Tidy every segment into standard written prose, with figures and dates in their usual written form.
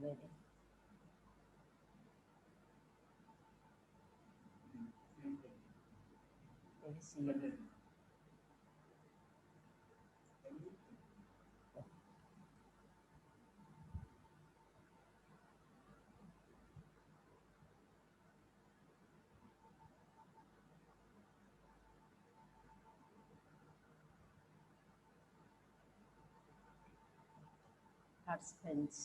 ready. Participants,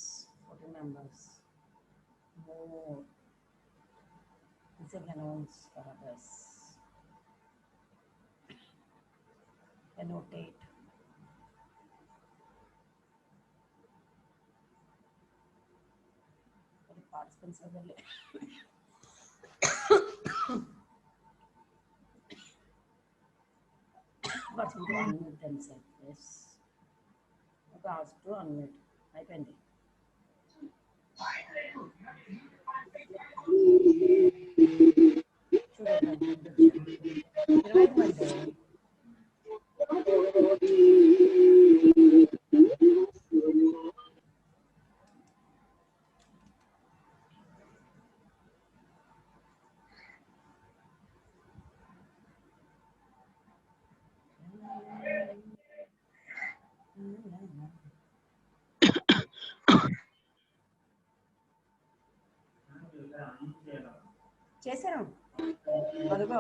40 members. More. It's an announce for others. Annotate. For the participants are there. But to unmute themselves. Yes. Okay, ask to unmute. అయిపోయింది. చూడండి 25 మంది. చేశాను అదిగో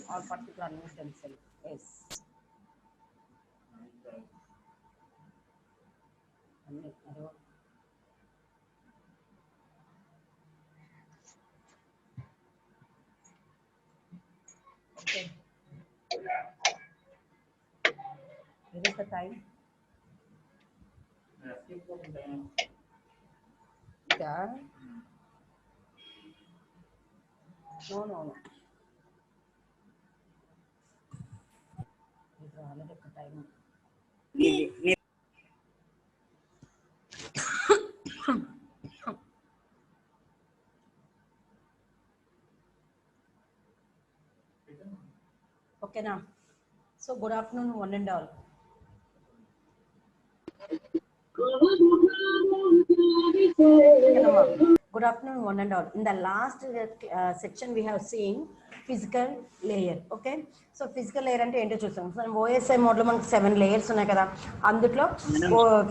all particular unmute themselves. Yes అన్నీ అదిగో okay. What is the time? Yeah. No. It's already the time. Okay now. So good afternoon, one and all. Good afternoon, one and all. In the last section, we have seen physical layer. Okay, so physical layer అంటే ఏంటో చూసాం. మనం OSI మోడ్లో మనకి 7 layers ఉన్నాయి కదా, అందులో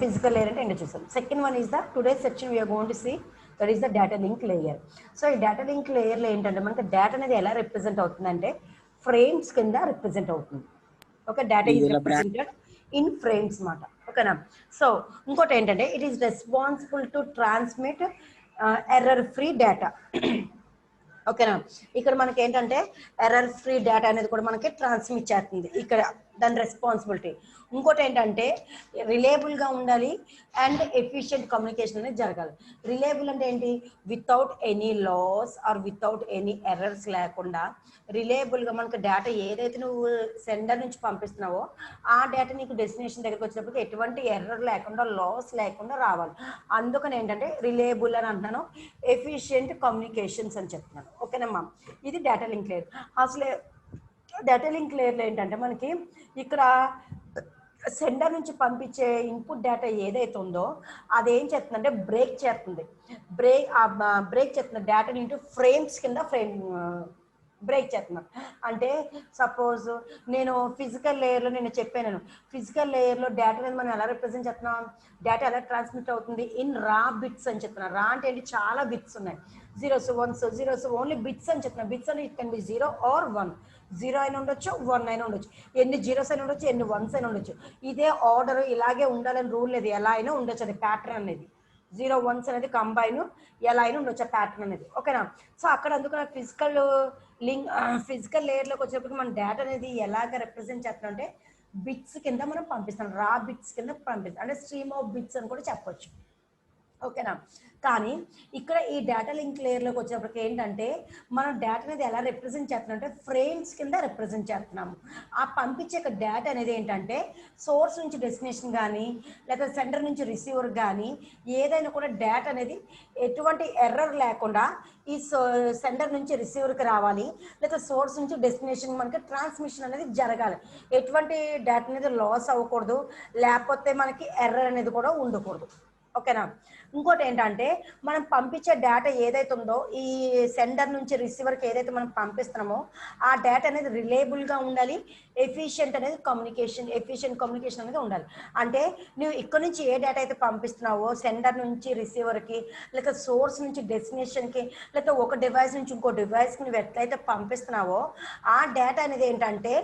physical layer అంటే ఏంటో చూసాం. Second one is the today section we are going to see, that is the data link layer. So ఈ data link layer లో ఏంటంటే మనకి డేటా అనేది ఎలా రిప్రజెంట్ అవుతుందంటే ఫ్రేమ్స్ కింద రిప్రజెంట్ అవుతుంది. Okay, data is represented in frames మాట. ఓకేనా. సో ఇంకోటి ఏంటంటే it is responsible to transmit error free data. ఓకేనా, ఇక్కడ మనకి ఏంటంటే ఎర్రర్ ఫ్రీ డేటా అనేది కూడా మనకి ట్రాన్స్మిట్ చేస్తుంది ఇక్కడ, దాని రెస్పాన్సిబిలిటీ. ఇంకోటి ఏంటంటే రిలేబుల్గా ఉండాలి అండ్ ఎఫిషియెంట్ కమ్యూనికేషన్ అనేది జరగాలి. రిలేబుల్ అంటే ఏంటి, without any loss or without any errors లేకుండా రిలేబుల్గా మనకు డేటా ఏదైతే నువ్వు సెండర్ నుంచి పంపిస్తున్నావో ఆ డేటా నీకు డెస్టినేషన్ దగ్గరికి వచ్చినప్పుడు ఎటువంటి ఎర్రర్ లేకుండా లాస్ లేకుండా రావాలి. అందుకని ఏంటంటే రిలేబుల్ అని అంటున్నాను, ఎఫిషియెంట్ కమ్యూనికేషన్స్ అని చెప్తున్నాను. ఓకేనమ్మా, ఇది డేటా లింక్ లేయర్. అసలు డేటా లింక్ లేయర్లో ఏంటంటే మనకి ఇక్కడ సెండర్ నుంచి పంపించే ఇన్పుట్ డేటా ఏదైతే ఉందో అదేం చేస్తుందంటే బ్రేక్ చేస్తుంది. బ్రేక్ చేస్తుంది డేటాని ఇంటూ ఫ్రేమ్స్ కింద బ్రేక్ చేస్తున్నాను. అంటే సపోజ్ నేను ఫిజికల్ లేయర్లో నేను చెప్పాను, ఫిజికల్ లేయర్లో డేటా అనేది మనం ఎలా రిప్రజెంట్ చేస్తున్నాం, డేటా ఎలా ట్రాన్స్మిట్ అవుతుంది ఇన్ రా బిట్స్ అని చెప్తున్నాను. రా అంటే ఏంటి, చాలా బిట్స్ ఉన్నాయి, zeros once zeros only bits అని చెప్తున్నాను. బిట్స్ అని ఇట్ కెన్ బి 0 or 1, 0 అయినా ఉండొచ్చు 1 అయినా ఉండొచ్చు, ఎన్ని జీరోస్ అయినా ఉండొచ్చు ఎన్ని వన్స్ అయినా ఉండొచ్చు. ఇదే ఆర్డర్ ఇలాగే ఉండాలని రూల్ లేదు, ఎలా అయినా ఉండొచ్చు. అది ప్యాటర్న్ అనేది 0 1s అనేది కంబైన్ ఎలా అయినా ఉండొచ్చు ప్యాటర్న్ అనేది. ఓకేనా. సో అక్కడ అందుకని ఫిజికల్ లేయర్లోకి వచ్చేటప్పుడు మన డేటా అనేది ఎలాగ రిప్రజెంట్ చేస్తున్నాం అంటే బిట్స్ కింద మనం పంపిస్తాం, రా బిట్స్ కింద పంపిస్తాం, అంటే స్ట్రీమ్ ఆఫ్ బిట్స్ అని కూడా చెప్పొచ్చు. ఓకేనా. కానీ ఇక్కడ ఈ డేటా లింక్ లేయర్లోకి వచ్చేటప్పటికి ఏంటంటే మనం డేటా అనేది ఎలా రిప్రజెంట్ చేస్తున్నాం అంటే ఫ్రేమ్స్ కింద రిప్రజెంట్ చేస్తున్నాము. ఆ పంపించే డేటా అనేది ఏంటంటే సోర్స్ నుంచి డెస్టినేషన్ కానీ లేదా సెంటర్ నుంచి రిసీవర్ కానీ ఏదైనా కూడా డేటా అనేది ఎటువంటి ఎర్రర్ లేకుండా ఈ సెంటర్ నుంచి రిసీవర్కి రావాలి, లేదా సోర్స్ నుంచి డెస్టినేషన్ మనకి ట్రాన్స్మిషన్ అనేది జరగాలి. ఎటువంటి డేటా అనేది లాస్ అవ్వకూడదు, లేకపోతే మనకి ఎర్రర్ అనేది కూడా ఉండకూడదు. ఓకేనా. ఇంకోటి ఏంటంటే మనం పంపించే డేటా ఏదైతే ఉందో ఈ సెండర్ నుంచి రిసీవర్కి ఏదైతే మనం పంపిస్తున్నామో ఆ డేటా అనేది రిలయబుల్గా ఉండాలి, ఎఫిషియెంట్ కమ్యూనికేషన్ అనేది ఉండాలి. అంటే నువ్వు ఇక్కడ నుంచి ఏ డేటా అయితే పంపిస్తున్నావో సెండర్ నుంచి రిసీవర్కి, లేక సోర్స్ నుంచి డెస్టినేషన్కి, లేక ఒక డివైస్ నుంచి ఇంకో డివైస్కి నువ్వు ఎట్లయితే పంపిస్తున్నావో ఆ డేటా అనేది ఏంటంటే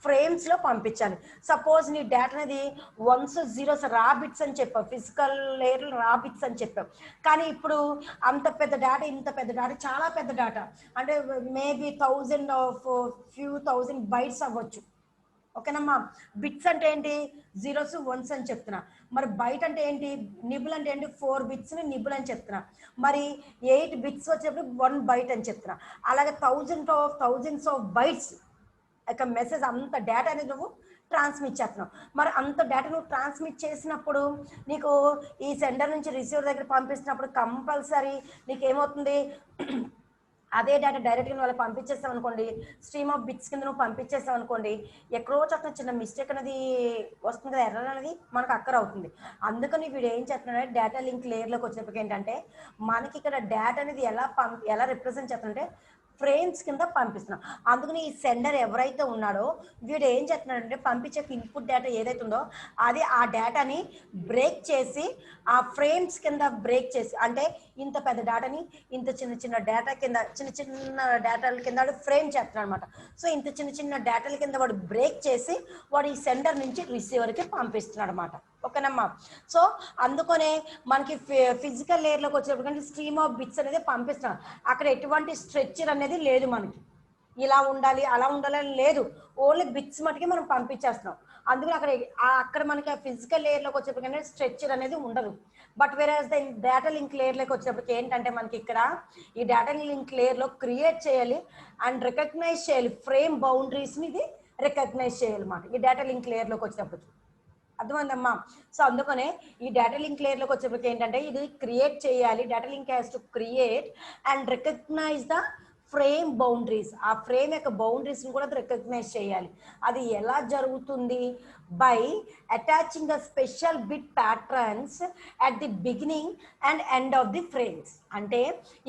ఫ్రేమ్స్లో పంపించాలి. సపోజ్ నీ డేటా అనేది 1s 0s రా బిట్స్ అని చెప్పావు, ఫిజికల్ లేయర్ రా బిట్స్ అని చెప్పావు. కానీ ఇప్పుడు అంత పెద్ద డేటా, ఇంత పెద్ద డేటా, చాలా పెద్ద డేటా అంటే మేబీ 1000 బైట్స్ అవ్వచ్చు. ఓకేనమ్మా. బిట్స్ అంటే ఏంటి, 0s 1s అని చెప్తున్నా. మరి బైట్ అంటే ఏంటి, నిబుల్ అంటే ఏంటి, 4 బిట్స్ని నిబుల్ అని చెప్తున్నా. మరి 8 బిట్స్ వచ్చేప్పుడు 1 బైట్ అని చెప్తున్నా. అలాగే థౌజండ్స్ ఆఫ్ బైట్స్ ఒక మెసేజ్, అంత డేటా అనేది నువ్వు ట్రాన్స్మిట్ చేస్తున్నావు. మరి అంత డేటా నువ్వు ట్రాన్స్మిట్ చేసినప్పుడు నీకు ఈ సెండర్ నుంచి రిసీవర్ దగ్గర పంపిస్తున్నప్పుడు కంపల్సరీ నీకు ఏమవుతుంది, అదే డేటా డైరెక్ట్గా వాళ్ళకి పంపించేస్తాం అనుకోండి, స్ట్రీమ్ ఆఫ్ బిట్స్ కింద నువ్వు పంపించేస్తాం అనుకోండి, ఎక్కడో చోట చిన్న మిస్టేక్ అనేది వస్తుంది కదా, ఎర్రర్ అనేది మనకు అక్కర్ అవుతుంది. అందుకని వీడు ఏం చేస్తున్నాడంటే డేటా లింక్ లేయర్లోకి వచ్చినప్పటికీ ఏంటంటే మనకి ఇక్కడ డేటా అనేది ఎలా రిప్రజెంట్ చేస్తుందంటే ఫ్రేమ్స్ కింద పంపిస్తున్నాం. అందుకని ఈ సెండర్ ఎవరైతే ఉన్నాడో వీడు ఏం చేస్తున్నాడంటే పంపించే ఇన్పుట్ డేటా ఏదైతే ఉందో అది ఆ డేటాని బ్రేక్ చేసి ఆ ఫ్రేమ్స్ కింద బ్రేక్ చేసి, అంటే ఇంత పెద్ద డేటాని ఇంత చిన్న డేటా కింద చిన్న డేటాల కింద ఫ్రేమ్ చేస్తున్నాడు అనమాట. సో ఇంత చిన్న డేటాల కింద వాడు బ్రేక్ చేసి వాడు ఈ సెండర్ నుంచి రిసీవర్కి పంపిస్తున్నాడు అనమాట. ఓకేనమ్మా. సో అందుకనే మనకి ఫిజికల్ లేయర్లోకి వచ్చేటప్పుడు స్ట్రీమ్ ఆఫ్ బిట్స్ అనేది పంపిస్తున్నాం. అక్కడ ఎటువంటి స్ట్రక్చర్ అనేది లేదు, మనకి ఇలా ఉండాలి అలా ఉండాలని లేదు, ఓన్లీ బిట్స్ మటుకి మనం పంపించేస్తున్నాం. అందుకని అక్కడ మనకి ఆ ఫిజికల్ లేయర్లోకి వచ్చేటప్పటికీ స్ట్రక్చర్ అనేది ఉండదు. But whereas the data link లేయర్లోకి వచ్చేటప్పటికి ఏంటంటే మనకి ఇక్కడ ఈ డేటా లింక్ లేయర్లో క్రియేట్ చేయాలి అండ్ రికగ్నైజ్ చేయాలి, ఫ్రేమ్ బౌండరీస్ని ఇది రికగ్నైజ్ చేయాలన్నమాట ఈ డేటా లింక్ లేయర్లోకి వచ్చేటప్పటికి. అర్థమైందమ్మా. సో అందుకనే ఈ డేటా లింక్ లేయర్లోకి వచ్చేప్పటికి ఏంటంటే ఇది క్రియేట్ చేయాలి, data link has to create and recognise the frame boundaries. ఆ ఫ్రేమ్ యొక్క బౌండరీస్ని కూడా రికగ్నైజ్ చేయాలి. అది ఎలా జరుగుతుంది, by attaching the special bit patterns at the beginning and end of the frames. అంటే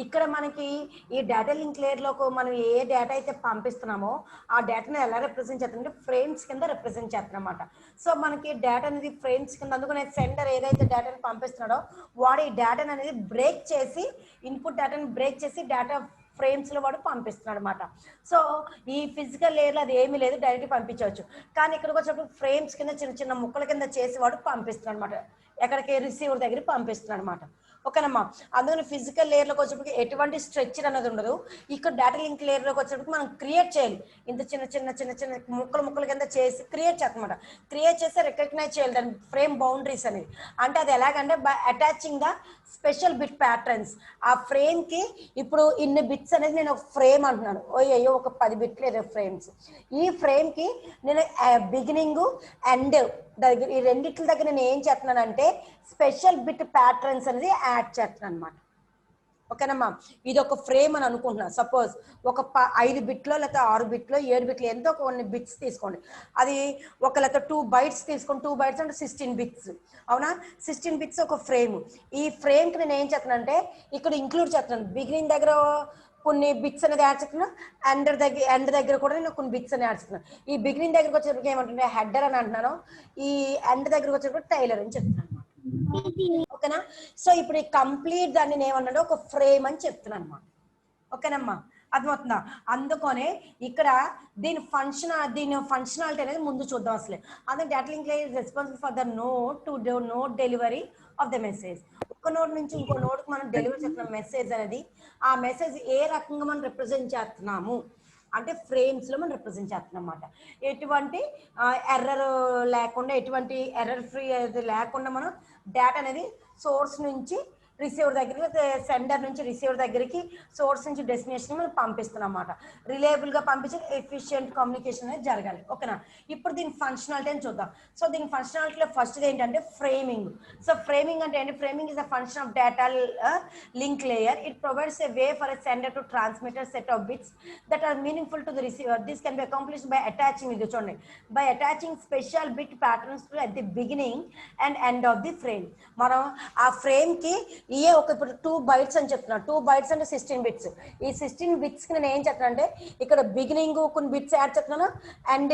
ఇక్కడ మనకి ఈ డేటా లింక్ లేయర్లోకి మనం ఏ డేటా అయితే పంపిస్తున్నామో ఆ డేటాని ఎలా రిప్రజెంట్ చేస్తామంటే ఫ్రేమ్స్ కింద రిప్రజెంట్ చేస్తామన్నమాట. సో మనకి డేటా అనేది ఫ్రేమ్స్ కింద, అందుకనే సెండర్ ఏదైతే డేటాని పంపిస్తున్నాడో వాడు ఈ డేటాని అనేది బ్రేక్ చేసి ఇన్పుట్ డేటాని బ్రేక్ చేసి డేటా ఫ్రేమ్స్లో వాడు పంపిస్తున్నాడు అనమాట. సో ఈ ఫిజికల్ లేయర్లో అది ఏమీ లేదు, డైరెక్ట్ పంపించవచ్చు. కానీ ఇక్కడికి వచ్చినప్పుడు ఫ్రేమ్స్ కింద చిన్న ముక్కల కింద చేసి వాడు పంపిస్తున్నాడు అనమాట, ఎక్కడికి రిసీవర్ దగ్గరికి పంపిస్తున్నాడు అనమాట. ఓకేనమ్మా. అందుకని ఫిజికల్ లేయర్లోకి వచ్చేప్పటికి ఎటువంటి స్ట్రక్చర్ అనేది ఉండదు. ఇక్కడ డేటా లింక్ లేయర్లోకి వచ్చేప్పటికి మనం క్రియేట్ చేయాలి, ఇంత చిన్న ముక్కల కింద చేసి క్రియేట్ చేస్తామన్నమాట. క్రియేట్ చేస్తే రికగ్నైజ్ చేయాలి దాని ఫ్రేమ్ బౌండరీస్ అనేది. అంటే అది ఎలాగంటే by attaching the special bit patterns. ఆ ఫ్రేమ్కి ఇప్పుడు ఇన్ని బిట్స్ అనేది నేను ఒక ఫ్రేమ్ అంటున్నాను, అయ్యో ఒక 10 బిట్లు ఫ్రేమ్స్. ఈ ఫ్రేమ్కి నేను బిగినింగ్ ఎండ్ దగ్గర ఈ రెండిట్ల దగ్గర నేను ఏం చేస్తున్నానంటే స్పెషల్ బిట్ ప్యాటర్న్స్ అనేది యాడ్ చేస్తున్నాను అనమాట. ఓకేనమ్మా. ఇది ఒక ఫ్రేమ్ అని అనుకుంటున్నాను. సపోజ్ ఒక 5 బిట్లో లేకపోతే 6 బిట్లో 7 బిట్లు ఎంతో కొన్ని బిట్స్ తీసుకోండి. అది ఒక లేకపోతే 2 బైట్స్ తీసుకోండి, 2 బైట్స్ అంటే 16 బిట్స్. అవునా, 16 బిట్స్ ఒక ఫ్రేమ్. ఈ ఫ్రేమ్కి నేను ఏం చేస్తున్నానంటే ఇక్కడ ఇంక్లూడ్ చేస్తున్నాను, బిగినింగ్ దగ్గర కొన్ని బిట్స్ అనేది యాడ్ చేస్తున్నాను, ఎండ్ దగ్గర కూడా నేను కొన్ని బిట్స్ అని యాడ్ చేస్తున్నాను. ఈ బిగినింగ్ దగ్గరకు వచ్చేటప్పుడు ఏమంటుంటే హెడర్ అని అంటున్నాను, ఈ ఎండ్ దగ్గరకు వచ్చేటప్పుడు టైలర్ అని చెప్తున్నాను. ఓకేనా. సో ఇప్పుడు ఈ కంప్లీట్ దాన్ని నేను ఏమన్నాడు ఒక ఫ్రేమ్ అని చెప్తున్నాను అనమాట. ఓకేనమ్మా, అర్థమవుతుందా. అందుకనే ఇక్కడ దీని ఫంక్షనాలిటీ అనేది ముందు చూద్దాం అసలే. అదే data link layer responsible for the node delivery of the message. ఒక నోడ్ నుంచి ఇంకో నోడ్కి మనం డెలివరీ చేస్తున్న మెసేజ్ అనేది ఆ మెసేజ్ ఏ రకంగా మనం రిప్రజెంట్ చేస్తున్నాము అంటే ఫ్రేమ్స్లో మనం రిప్రజెంట్ చేస్తున్నాం అన్నమాట. ఎటువంటి ఎర్రర్ లేకుండా, ఎటువంటి ఎర్రర్ ఫ్రీ అనేది లేకుండా మనం డేటా అనేది సోర్స్ నుంచి రిసీవర్ దగ్గరికి, సెండర్ నుంచి రిసీవర్ దగ్గరికి, సోర్స్ నుంచి డెస్టినేషన్ మనం పంపిస్తున్నాం అన్నమాట. రిలయబుల్గా పంపించి ఎఫిషియెంట్ కమ్యూనికేషన్ అనేది జరగాలి. ఓకేనా? ఇప్పుడు దీని ఫంక్షనాలిటీ అని చూద్దాం. సో దీని ఫంక్షనాలిటీలో ఫస్ట్ ఏంటంటే ఫ్రేమింగ్. సో ఫ్రేమింగ్ అంటే ఏంటి? Framing is a function of data link layer. It provides a way for a sender to transmit a set of bits that are meaningful to the receiver. This can be accomplished by attaching, ఇది చూడండి, by attaching special bit patterns to at the beginning and end of the frame. మనం ఆ frame కి ఏ ఒక ఇప్పుడు 2 bytes అని చెప్తున్నా. 2 bytes అంటే 16 bits. ఈ 16 bits కి నేను ఏం చెప్తున్నా అంటే ఇక్కడ బిగినింగ్ కొన్ని బిట్స్ యాడ్ చేస్తున్నాను, అండ్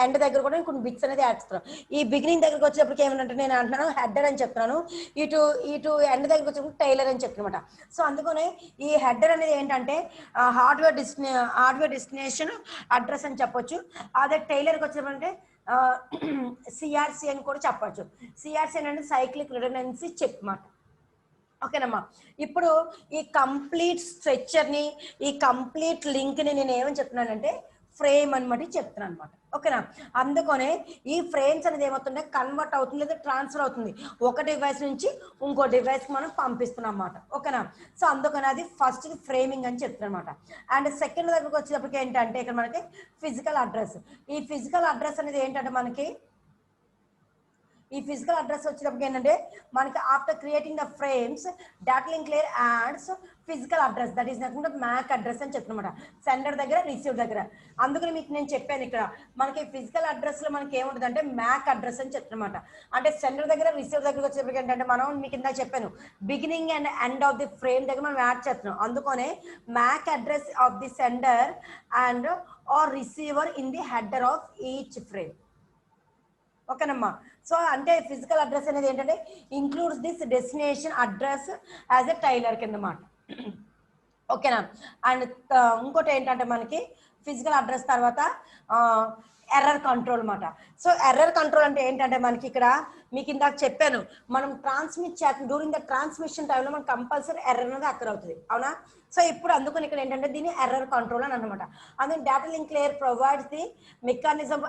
ఎండ్ దగ్గర కూడా కొన్ని బిట్స్ అనేది యాడ్ చేస్తున్నాను. ఈ బిగినింగ్ దగ్గరకు వచ్చేటప్పటికి ఏమంటే నేను అంటున్నాను హెడర్ అని చెప్తున్నాను, ఇటు ఎండ్ దగ్గరకు వచ్చేటప్పుడు టైలర్ అని చెప్తున్నమాట. సో అందుకనే ఈ హెడర్ అనేది ఏంటంటే హార్డ్వేర్ డెస్టినేషన్ అడ్రస్ అని చెప్పొచ్చు. అదే టైలర్కి వచ్చేటంటే సిఆర్సి అని కూడా చెప్పచ్చు. సిఆర్సి అంటే సైక్లిక్ రిడెండెన్సీ చెక్ మాట. ఓకేనమ్మా? ఇప్పుడు ఈ కంప్లీట్ స్ట్రక్చర్ని, ఈ కంప్లీట్ లింక్ని నేను ఏమని చెప్తున్నానంటే ఫ్రేమ్ అనమాట చెప్తున్నాను అనమాట. ఓకేనా? అందుకనే ఈ ఫ్రేమ్స్ అనేది ఏమవుతుంటే కన్వర్ట్ అవుతుంది లేదా ట్రాన్స్ఫర్ అవుతుంది, ఒక డివైస్ నుంచి ఇంకో డివైస్కి మనం పంపిస్తున్నాం అన్నమాట. ఓకేనా? సో అందుకని అది ఫస్ట్ ఫ్రేమింగ్ అని చెప్తున్నాను అనమాట. అండ్ సెకండ్ దగ్గరకు వచ్చేటప్పటికి ఏంటంటే ఇక్కడ మనకి ఫిజికల్ అడ్రస్. ఈ ఫిజికల్ అడ్రస్ అనేది ఏంటంటే మనకి ఈ ఫిజికల్ అడ్రస్ వచ్చేటప్పటికి ఏంటంటే మనకి after creating the frames data link layer adds physical address, that is nothing MAC address అని చెప్తున్నమాట, సెండర్ దగ్గర రిసీవ్ దగ్గర. అందుకని మీకు నేను చెప్పాను ఇక్కడ మనకి ఫిజికల్ అడ్రస్ లో మనకి ఏముంటుంది అంటే మ్యాక్ అడ్రస్ అని చెప్తున్నమాట. అంటే సెండర్ దగ్గర రిసీవ్ దగ్గర వచ్చేటప్పటికి ఏంటంటే మనం మీకు ఇందాక చెప్పాను beginning and end of the frame దగ్గర మనం యాడ్ చేస్తున్నాం. అందుకనే MAC address of the sender and or receiver in the header of each frame. ఓకేనమ్మా? సో అంటే ఫిజికల్ అడ్రస్ అనేది ఏంటంటే includes this destination address as a trailer కింద మాట. ఓకేనా? అండ్ ఇంకోటి ఏంటంటే మనకి ఫిజికల్ అడ్రస్ తర్వాత ఎర్రర్ కంట్రోల్ మాట. సో ఎర్రర్ కంట్రోల్ అంటే ఏంటంటే మనకి ఇక్కడ మీకు ఇందాక చెప్పాను మనం ట్రాన్స్మిట్ చేస్తాం, డ్యూరింగ్ ద ట్రాన్స్మిషన్ టైంలో మనకు కంపల్సరీ ఎర్రర్ అనేది అక్కర్ అవుతుంది. అవునా? సో ఇప్పుడు అందుకని ఇక్కడ ఏంటంటే దీన్ని ఎర్రర్ కంట్రోల్ అని అనమాట. అందుకని data link layer provides the mechanism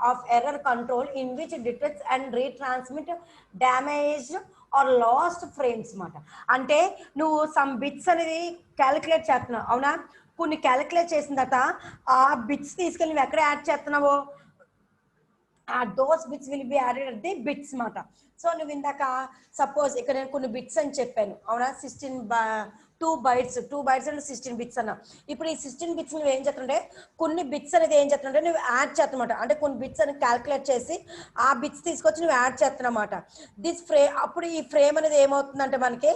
of error control in which detects and retransmit damage or lost frames మాట. అంటే నువ్వు సమ్ బిట్స్ అనేది క్యాలిక్యులేట్ చేస్తున్నావు. అవునా? కొన్ని క్యాలిక్యులేట్ చేసిన తర్వాత ఆ బిట్స్ తీసుకెళ్ళి నువ్వు ఎక్కడ యాడ్ చేస్తున్నావో those bits will be added at the bits మాట. సో నువ్వు ఇందాక సపోజ్ ఇక్కడ నేను కొన్ని బిట్స్ అని చెప్పాను. అవునా? 2 bytes అంటే 16 బిట్స్ అన్న. ఇప్పుడు ఈ 16 బిట్స్ నువ్వు ఏం చేస్తుంటే కొన్ని బిట్స్ అనేది ఏం చేస్తుంటే నువ్వు యాడ్ చేస్తున్నమాట. అంటే కొన్ని బిట్స్ అనేది క్యాల్కులేట్ చేసి ఆ బిట్స్ తీసుకొచ్చి నువ్వు యాడ్ చేస్తున్నమాట. దిస్ ఫ్రేమ్ అప్పుడు ఈ ఫ్రేమ్ అనేది ఏమవుతుందంటే మనకి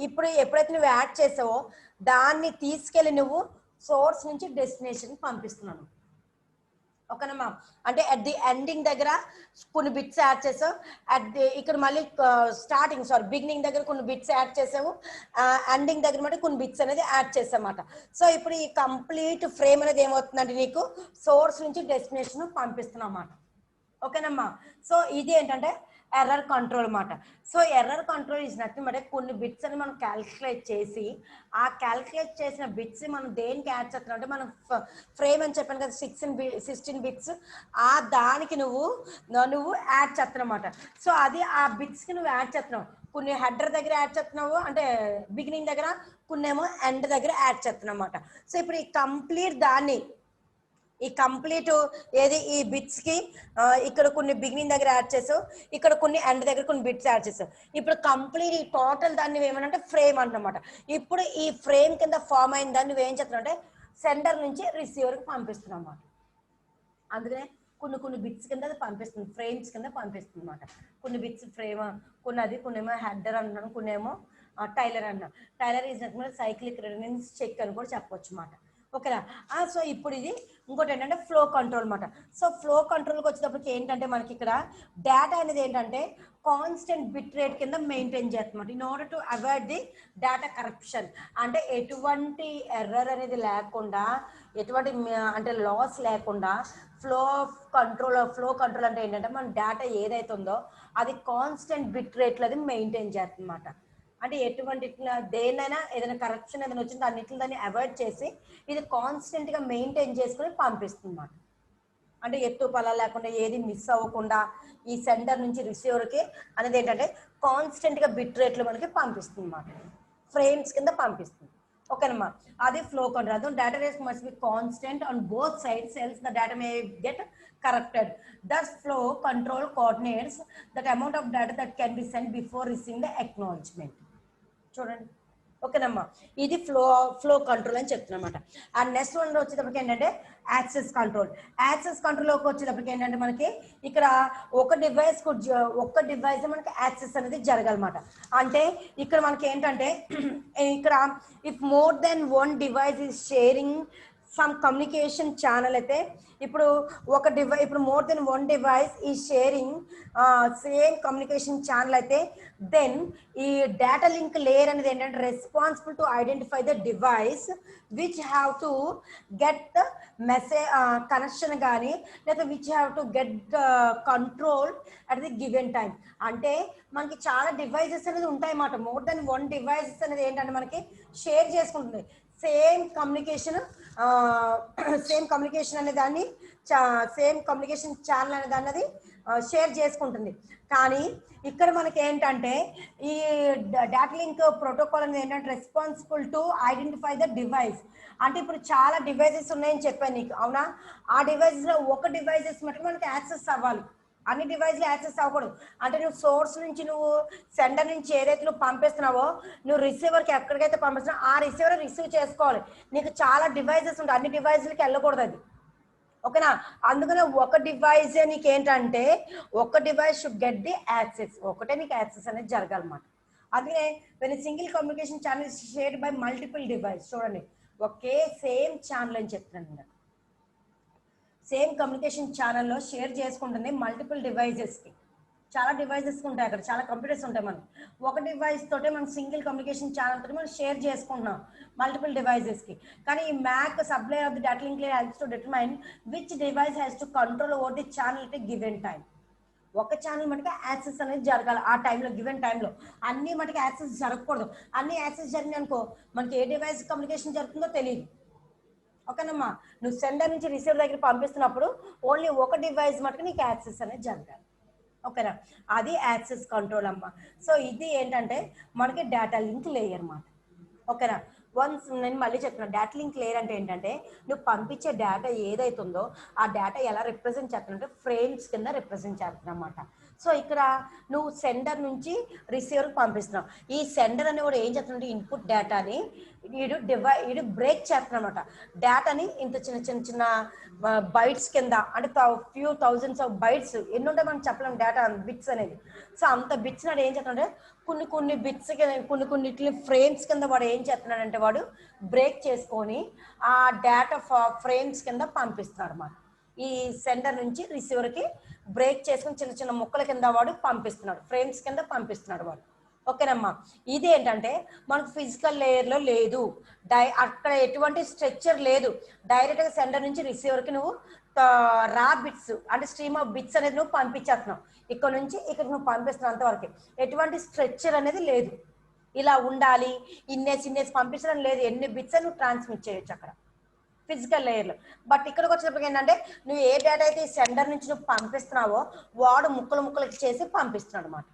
ఇప్పుడు ఎప్పుడైతే నువ్వు యాడ్ చేసావో దాన్ని తీసుకెళ్ళి నువ్వు సోర్స్ నుంచి డెస్టినేషన్కి పంపిస్తున్నాను. ఓకేనమ్మా? అంటే అట్ ది ఎండింగ్ దగ్గర కొన్ని బిట్స్ యాడ్ చేసావు, ఇక్కడ మళ్ళీ బిగినింగ్ దగ్గర కొన్ని బిట్స్ యాడ్ చేసావు, ఎండింగ్ దగ్గర మళ్ళీ కొన్ని బిట్స్ అనేది యాడ్ చేసామన్నమాట. సో ఇప్పుడు ఈ కంప్లీట్ ఫ్రేమ్ అనేది ఏమవుతుందంటే నీకు సోర్స్ నుంచి డెస్టినేషన్ పంపిస్తున్నాం అన్నమాట. ఓకేనమ్మా? సో ఇది ఏంటంటే ఎర్రర్ కంట్రోల్ అన్నమాట. So error control is nothing but కొన్ని బిట్స్ అని మనం క్యాల్కులేట్ చేసి ఆ క్యాల్కులేట్ చేసిన బిట్స్ మనం దేనికి యాడ్ చేస్తున్నాం అంటే మనం ఫ్రేమ్ అని చెప్పాను కదా 16 బిట్స్, ఆ దానికి నువ్వు యాడ్ చేస్తున్నావు. సో అది ఆ బిట్స్కి నువ్వు యాడ్ చేస్తున్నావు. కొన్ని హెడర్ దగ్గర యాడ్ చేస్తున్నావు అంటే బిగినింగ్ దగ్గర, కొన్ని ఏమో ఎండ్ దగ్గర యాడ్ చేస్తున్నావు అన్నమాట. సో ఇప్పుడు ఈ కంప్లీట్ దాన్ని ఈ కంప్లీట్ ఏది ఈ బిట్స్ కి ఇక్కడ కొన్ని బిగినింగ్ దగ్గర యాడ్ చేసావు, ఇక్కడ కొన్ని ఎండ్ దగ్గర కొన్ని బిట్స్ యాడ్ చేసావు. ఇప్పుడు కంప్లీట్ ఈ టోటల్ దాన్ని ఏమనంటే ఫ్రేమ్ అంటనమాట. ఇప్పుడు ఈ ఫ్రేమ్ కింద ఫామ్ అయిన దాన్ని నువ్వేం చేస్తున్నావు అంటే సెండర్ నుంచి రిసీవర్కి పంపిస్తున్నావు అన్నమాట. అందుకనే కొన్ని బిట్స్ కింద అది పంపిస్తుంది, ఫ్రేమ్స్ కింద పంపిస్తుంది అన్నమాట. కొన్ని బిట్స్ ఫ్రేమ్, కొన్ని ఏమో హెడర్ అంటున్నాను, కొన్ని ఏమో టైలర్ అన్నాను. Trailer is nothing cyclic redundancy check అని కూడా చెప్పవచ్చు అన్నమాట. ఓకేనా? సో ఇప్పుడు ఇది ఇంకోటి ఏంటంటే ఫ్లో కంట్రోల్ అన్నమాట. సో ఫ్లో కంట్రోల్కి వచ్చేటప్పటికి ఏంటంటే మనకి ఇక్కడ డేటా అనేది ఏంటంటే కాన్స్టెంట్ బిట్ రేట్ కింద మెయింటైన్ చేస్తున్నమాట in order to avoid the data corruption. అంటే ఎటువంటి ఎర్రర్ అనేది లేకుండా, ఎటువంటి అంటే లాస్ లేకుండా ఫ్లో కంట్రోల్ అంటే ఏంటంటే మన డేటా ఏదైతే ఉందో అది కాన్స్టెంట్ బిట్ రేట్లో అది మెయింటైన్ చేస్తుందన్నమాట. అంటే ఎటువంటి దేనైనా ఏదైనా కరప్షన్ ఏదైనా వచ్చిందో అన్నింటిని దాన్ని అవాయిడ్ చేసి ఇది కాన్స్టెంట్గా మెయింటైన్ చేసుకుని పంపిస్తుంది అన్నమాట. అంటే ఎత్తు పలా లేకుండా ఏది మిస్ అవ్వకుండా ఈ సెంటర్ నుంచి రిసీవర్కి అనేది ఏంటంటే కాన్స్టెంట్గా బిట్ రేట్లు మనకి పంపిస్తుంది అన్నమాట, ఫ్రేమ్స్ కింద పంపిస్తుంది. ఓకేనమ్మా, అది ఫ్లో కంట్రోల్. అదే data rate must be constant on both sides else the data may get corrupted. Thus flow control coordinates that amount of data that can be sent before receiving the acknowledgement. చూడండి, ఓకేనమ్మా, ఇది flow control అని చెప్తున్నమాట. And next one వచ్చేటప్పటికి ఏంటంటే access control. Access కంట్రోల్లోకి వచ్చేటప్పటికి ఏంటంటే మనకి ఇక్కడ ఒక డివైస్ మనకి యాక్సెస్ అనేది జరగాలన్నమాట. అంటే ఇక్కడ మనకి ఏంటంటే ఇక్కడ if more than one device is sharing some communication channel అయితే ఇప్పుడు ఇప్పుడు మోర్ దెన్ వన్ డివైస్ ఈ షేరింగ్ సేమ్ కమ్యూనికేషన్ ఛానల్ అయితే దెన్ ఈ డేటా లింక్ లేయర్ అనేది ఏంటంటే responsible to identify the device which have to get the message connection కానీ లేదా which have to get control at the given time. అంటే మనకి చాలా డివైజెస్ అనేది ఉంటాయి అన్నమాట. మోర్ దెన్ వన్ డివైజెస్ అనేది ఏంటంటే మనకి షేర్ చేసుకుంటుంది సేమ్ కమ్యూనికేషన్ అనే దాన్ని సేమ్ కమ్యూనికేషన్ ఛానల్ అనే దాన్ని షేర్ చేసుకుంటుంది. కానీ ఇక్కడ మనకి ఏంటంటే ఈ డేటా లింక్ ప్రోటోకాల్ అనేది ఏంటంటే responsible to identify the device. అంటే ఇప్పుడు చాలా డివైజెస్ ఉన్నాయని చెప్పాను నీకు, అవునా? ఆ డివైజెస్లో ఒక డివైజెస్ మటుకు మనకి యాక్సెస్ అవ్వాలి, అన్ని డివైస్లు యాక్సెస్ అవ్వకూడదు. అంటే నువ్వు సోర్స్ నుంచి నువ్వు సెంటర్ నుంచి ఏదైతే నువ్వు పంపిస్తున్నావో నువ్వు రిసీవర్కి ఎక్కడికైతే పంపిస్తున్నావో ఆ రిసీవర్ రిసీవ్ చేసుకోవాలి. నీకు చాలా డివైజెస్ ఉంటాయి, అన్ని డివైస్లకి వెళ్ళకూడదు అది, ఓకేనా? అందుకనే ఒక డివైస్ నీకు ఏంటంటే ఒక device should get the access, ఒకటే నీకు యాక్సెస్ అనేది జరగాలన్నమాట. అందుకే when single communication channel shared by multiple device, చూడండి ఒకే సేమ్ ఛానల్ అని చెప్తున్నాను నేను, సేమ్ కమ్యూనికేషన్ ఛానల్లో షేర్ చేసుకుంటుంది మల్టిపుల్ డివైజెస్కి. చాలా డివైజెస్ ఉంటాయి, అక్కడ చాలా కంప్యూటర్స్ ఉంటాయి. మనం ఒక డివైస్ తోటే మనం సింగిల్ కమ్యూనికేషన్ ఛానల్ తోటి మనం షేర్ చేసుకుంటున్నాం మల్టిపుల్ డివైజెస్కి. కానీ ఈ MAC supply of the data link layer helps to determine which device has to control over the channel at given time. ఒక ఛానల్ మటుకు యాక్సెస్ అనేది జరగాలి ఆ టైంలో, గివెన్ టైంలో. అన్ని మటుకు యాక్సెస్ జరగకూడదు. అన్ని యాక్సెస్ జరిగింది అనుకో మనకి ఏ డివైస్ కమ్యూనికేషన్ జరుగుతుందో తెలియదు, ఓకేనమ్మా? నువ్వు సెండర్ నుంచి రిసీవర్ దగ్గర పంపిస్తున్నప్పుడు ఓన్లీ ఒక డివైస్ మటుకు నీకు యాక్సెస్ అనేది జరగాలి, ఓకేనా? అది యాక్సెస్ కంట్రోల్ అమ్మా. సో ఇది ఏంటంటే మనకి డేటా లింక్ లేయర్ అన్నమాట, ఓకేనా? వన్స్ నేను మళ్ళీ చెప్తున్నా, డేటా లింక్ లేయర్ అంటే ఏంటంటే నువ్వు పంపించే డేటా ఏదైతుందో ఆ డేటా ఎలా రిప్రజెంట్ చేస్తున్నా ఫ్రేమ్స్ కింద రిప్రజెంట్ చేస్తున్నా అన్నమాట. సో ఇక్కడ నువ్వు సెండర్ నుంచి రిసీవర్కి పంపిస్తున్నావు. ఈ సెండర్ అని కూడా ఏం చేస్తున్నాడు, ఇన్పుట్ డేటాని వీడు బ్రేక్ చేస్తున్నమాట. డేటాని ఇంత చిన్న బైట్స్ కింద, అంటే ఫ్యూ థౌజండ్స్ ఆఫ్ బైట్స్ ఎన్ని ఉంటాయి మనం చెప్పలేము డేటా బిట్స్ అనేది. సో అంత బిట్స్ నాడు ఏం చేస్తున్నాడంటే కొన్ని బిట్స్ కొన్నిటిని ఫ్రేమ్స్ కింద వాడు ఏం చేస్తున్నాడంటే వాడు బ్రేక్ చేసుకొని ఆ డేటా ఫ్రేమ్స్ కింద పంపిస్తున్నాడు అన్నమాట. ఈ సెండర్ నుంచి రిసీవర్కి బ్రేక్ చేసుకుని చిన్న ముక్కల కింద వాడు పంపిస్తున్నాడు, ఫ్రేమ్స్ కింద పంపిస్తున్నాడు వాడు, ఓకేనమ్మా? ఇది ఏంటంటే మనకు ఫిజికల్ లేయర్లో లేదు, అక్కడ ఎటువంటి స్ట్రక్చర్ లేదు. డైరెక్ట్గా సెండర్ నుంచి రిసీవర్కి నువ్వు రా బిట్స్ అంటే స్ట్రీమ్ ఆఫ్ బిట్స్ అనేది నువ్వు పంపించేస్తున్నావు. ఇక్కడ నుంచి ఇక్కడ నువ్వు పంపిస్తున్నావు, అంతవరకు ఎటువంటి స్ట్రక్చర్ అనేది లేదు. ఇలా ఉండాలి ఇన్నేసి పంపించడం లేదు, ఎన్ని బిట్స్ నువ్వు ట్రాన్స్మిట్ చేయొచ్చు అక్కడ ఫిజికల్ లేయర్లో. బట్ ఇక్కడికి వచ్చినప్పుడు ఏంటంటే నువ్వు ఏ డేటా అయితే సెండర్ నుంచి నువ్వు పంపిస్తున్నావో వాడు ముక్కలు చేసి పంపిస్తున్నాడు అన్నమాట,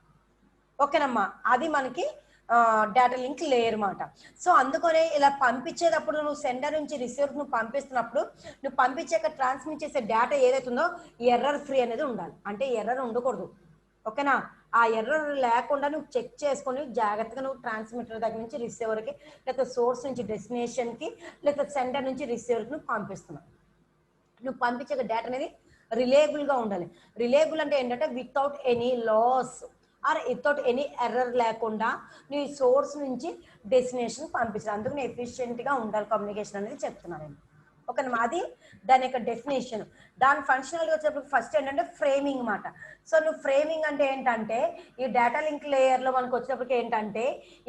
ఓకేనమ్మా? అది మనకి డేటా లింక్ లేయర్ అన్నమాట. సో అందుకనే ఇలా పంపించేటప్పుడు నువ్వు సెండర్ నుంచి రిసీవర్ నువ్వు పంపిస్తున్నప్పుడు నువ్వు పంపించాక ట్రాన్స్మిట్ చేసే డేటా ఏదైతుందో ఎర్రర్ ఫ్రీ అనేది ఉండాలి, అంటే ఎర్రర్ ఉండకూడదు, ఓకేనా? ఆ ఎర్రర్ లేకుండా నువ్వు చెక్ చేసుకొని జాగ్రత్తగా నువ్వు ట్రాన్స్మిటర్ దగ్గర నుంచి రిసీవర్కి, లేకపోతే సోర్స్ నుంచి డెస్టినేషన్కి, లేకపోతే సెంటర్ నుంచి రిసీవర్కి నువ్వు పంపిస్తున్నావు. నువ్వు పంపించే డేటా అనేది రిలేబుల్గా ఉండాలి. రిలేబుల్ అంటే ఏంటంటే without any loss or without any error లేకుండా నీ సోర్స్ నుంచి డెస్టినేషన్ పంపించాలి. అందుకు నేను ఎఫిషియెంట్గా ఉండాలి కమ్యూనికేషన్ అనేది చెప్తున్నాను నేను, ఓకేనా? అది దాని యొక్క డెఫినేషన్. దాని ఫంక్షనల్గా వచ్చేటప్పుడు ఫస్ట్ ఏంటంటే ఫ్రేమింగ్ అన్నమాట. సో నువ్వు ఫ్రేమింగ్ అంటే ఏంటంటే ఈ డేటా లింక్ లేయర్లో మనకు వచ్చేటప్పటికి ఏంటంటే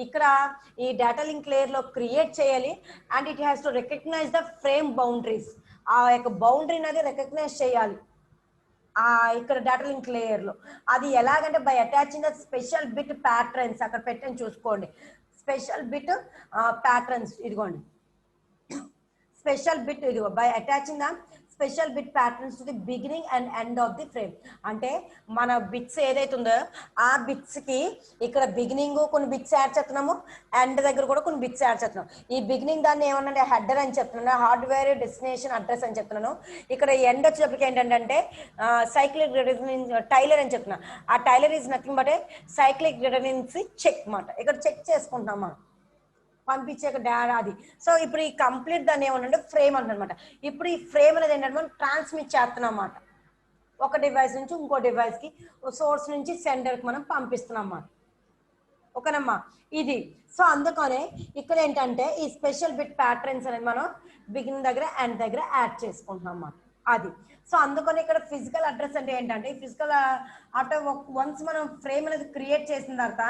ఇక్కడ ఈ డేటా లింక్ లేయర్లో క్రియేట్ చేయాలి and it has to recognise the frame boundaries. ఆ యొక్క బౌండరీని అది రికగ్నైజ్ చేయాలి ఇక్కడ డేటా లింక్ లేయర్లో. అది ఎలాగంటే by attaching the special bit patterns, అక్కడ పెట్టని చూసుకోండి, స్పెషల్ బిట్ ప్యాటర్న్స్, ఇదిగోండి స్పెషల్ బిట్, ఇదిగో by attaching the special bit patterns to the beginning and end of the frame. అంటే మన బిట్స్ ఏదైతే ఉందో ఆ బిట్స్ కి ఇక్కడ బిగినింగ్ కొన్ని బిట్స్ యాడ్ చేస్తున్నాము, ఎండ్ దగ్గర కూడా కొన్ని బిట్స్ యాడ్ చేస్తున్నాం. ఈ బిగినింగ్ దాన్ని ఏమన్నా హెడర్ అని చెప్తున్నాను, హార్డ్వేర్ డెస్టినేషన్ అడ్రస్ అని చెప్తున్నాను. ఇక్కడ ఎండ్ వచ్చేటప్పటికి ఏంటంటే సైక్లిక్ టైలర్ అని చెప్తున్నాను. ఆ trailer is nothing but a cyclic redundancy check మాట. ఇక్కడ చెక్ చేసుకుంటాం మనం పంపించే డేటా అది. సో ఇప్పుడు ఈ కంప్లీట్ దాన్ని ఏమన్నా ఫ్రేమ్ అంటనమాట. ఇప్పుడు ఈ ఫ్రేమ్ అనేది ఏంటంటే మనం ట్రాన్స్మిట్ చేస్తున్నాం అన్నమాట. ఒక డివైస్ నుంచి ఇంకో డివైస్ కి, సోర్స్ నుంచి సెండర్ కి మనం పంపిస్తున్నాం అన్నమాట. ఓకేనమ్మా ఇది. సో అందుకనే ఇక్కడ ఏంటంటే ఈ స్పెషల్ బిట్ ప్యాటర్న్స్ అనేది మనం బిగినింగ్ దగ్గర ఎండ్ దగ్గర యాడ్ చేసుకుంటున్నాం అన్నమాట అది. సో అందుకని ఇక్కడ ఫిజికల్ అడ్రస్ అంటే ఏంటంటే ఫిజికల్ అంటే వన్స్ మనం ఫ్రేమ్ అనేది క్రియేట్ చేసిన తర్వాత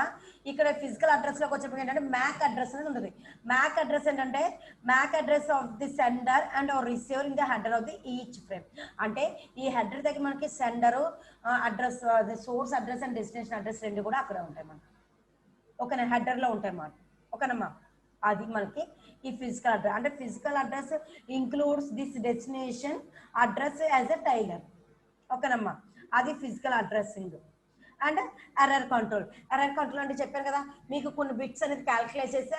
ఇక్కడ ఫిజికల్ అడ్రస్ లోకి వచ్చేప్పుడు ఏంటంటే మ్యాక్ అడ్రస్ అనేది ఉంటుంది. మ్యాక్ అడ్రస్ ఏంటంటే MAC address of the sender and receiver in the header of the each frame. అంటే ఈ హెడర్ దగ్గర మనకి sender address, source address and destination address రెండు కూడా అక్కడే ఉంటాయి మనకి. ఓకేనా, హెడర్ లో ఉంటాయి అన్నమాట. ఓకేనమ్మా అది మనకి ఈ ఫిజికల్ అడ్రస్. అంటే physical address includes this destination address as a trailer. ఓకేనమ్మా అది physical addressing. And error control. Error control అంటే చెప్పాను కదా మీకు కొన్ని బిట్స్ అనేది క్యాల్కులేట్ చేస్తే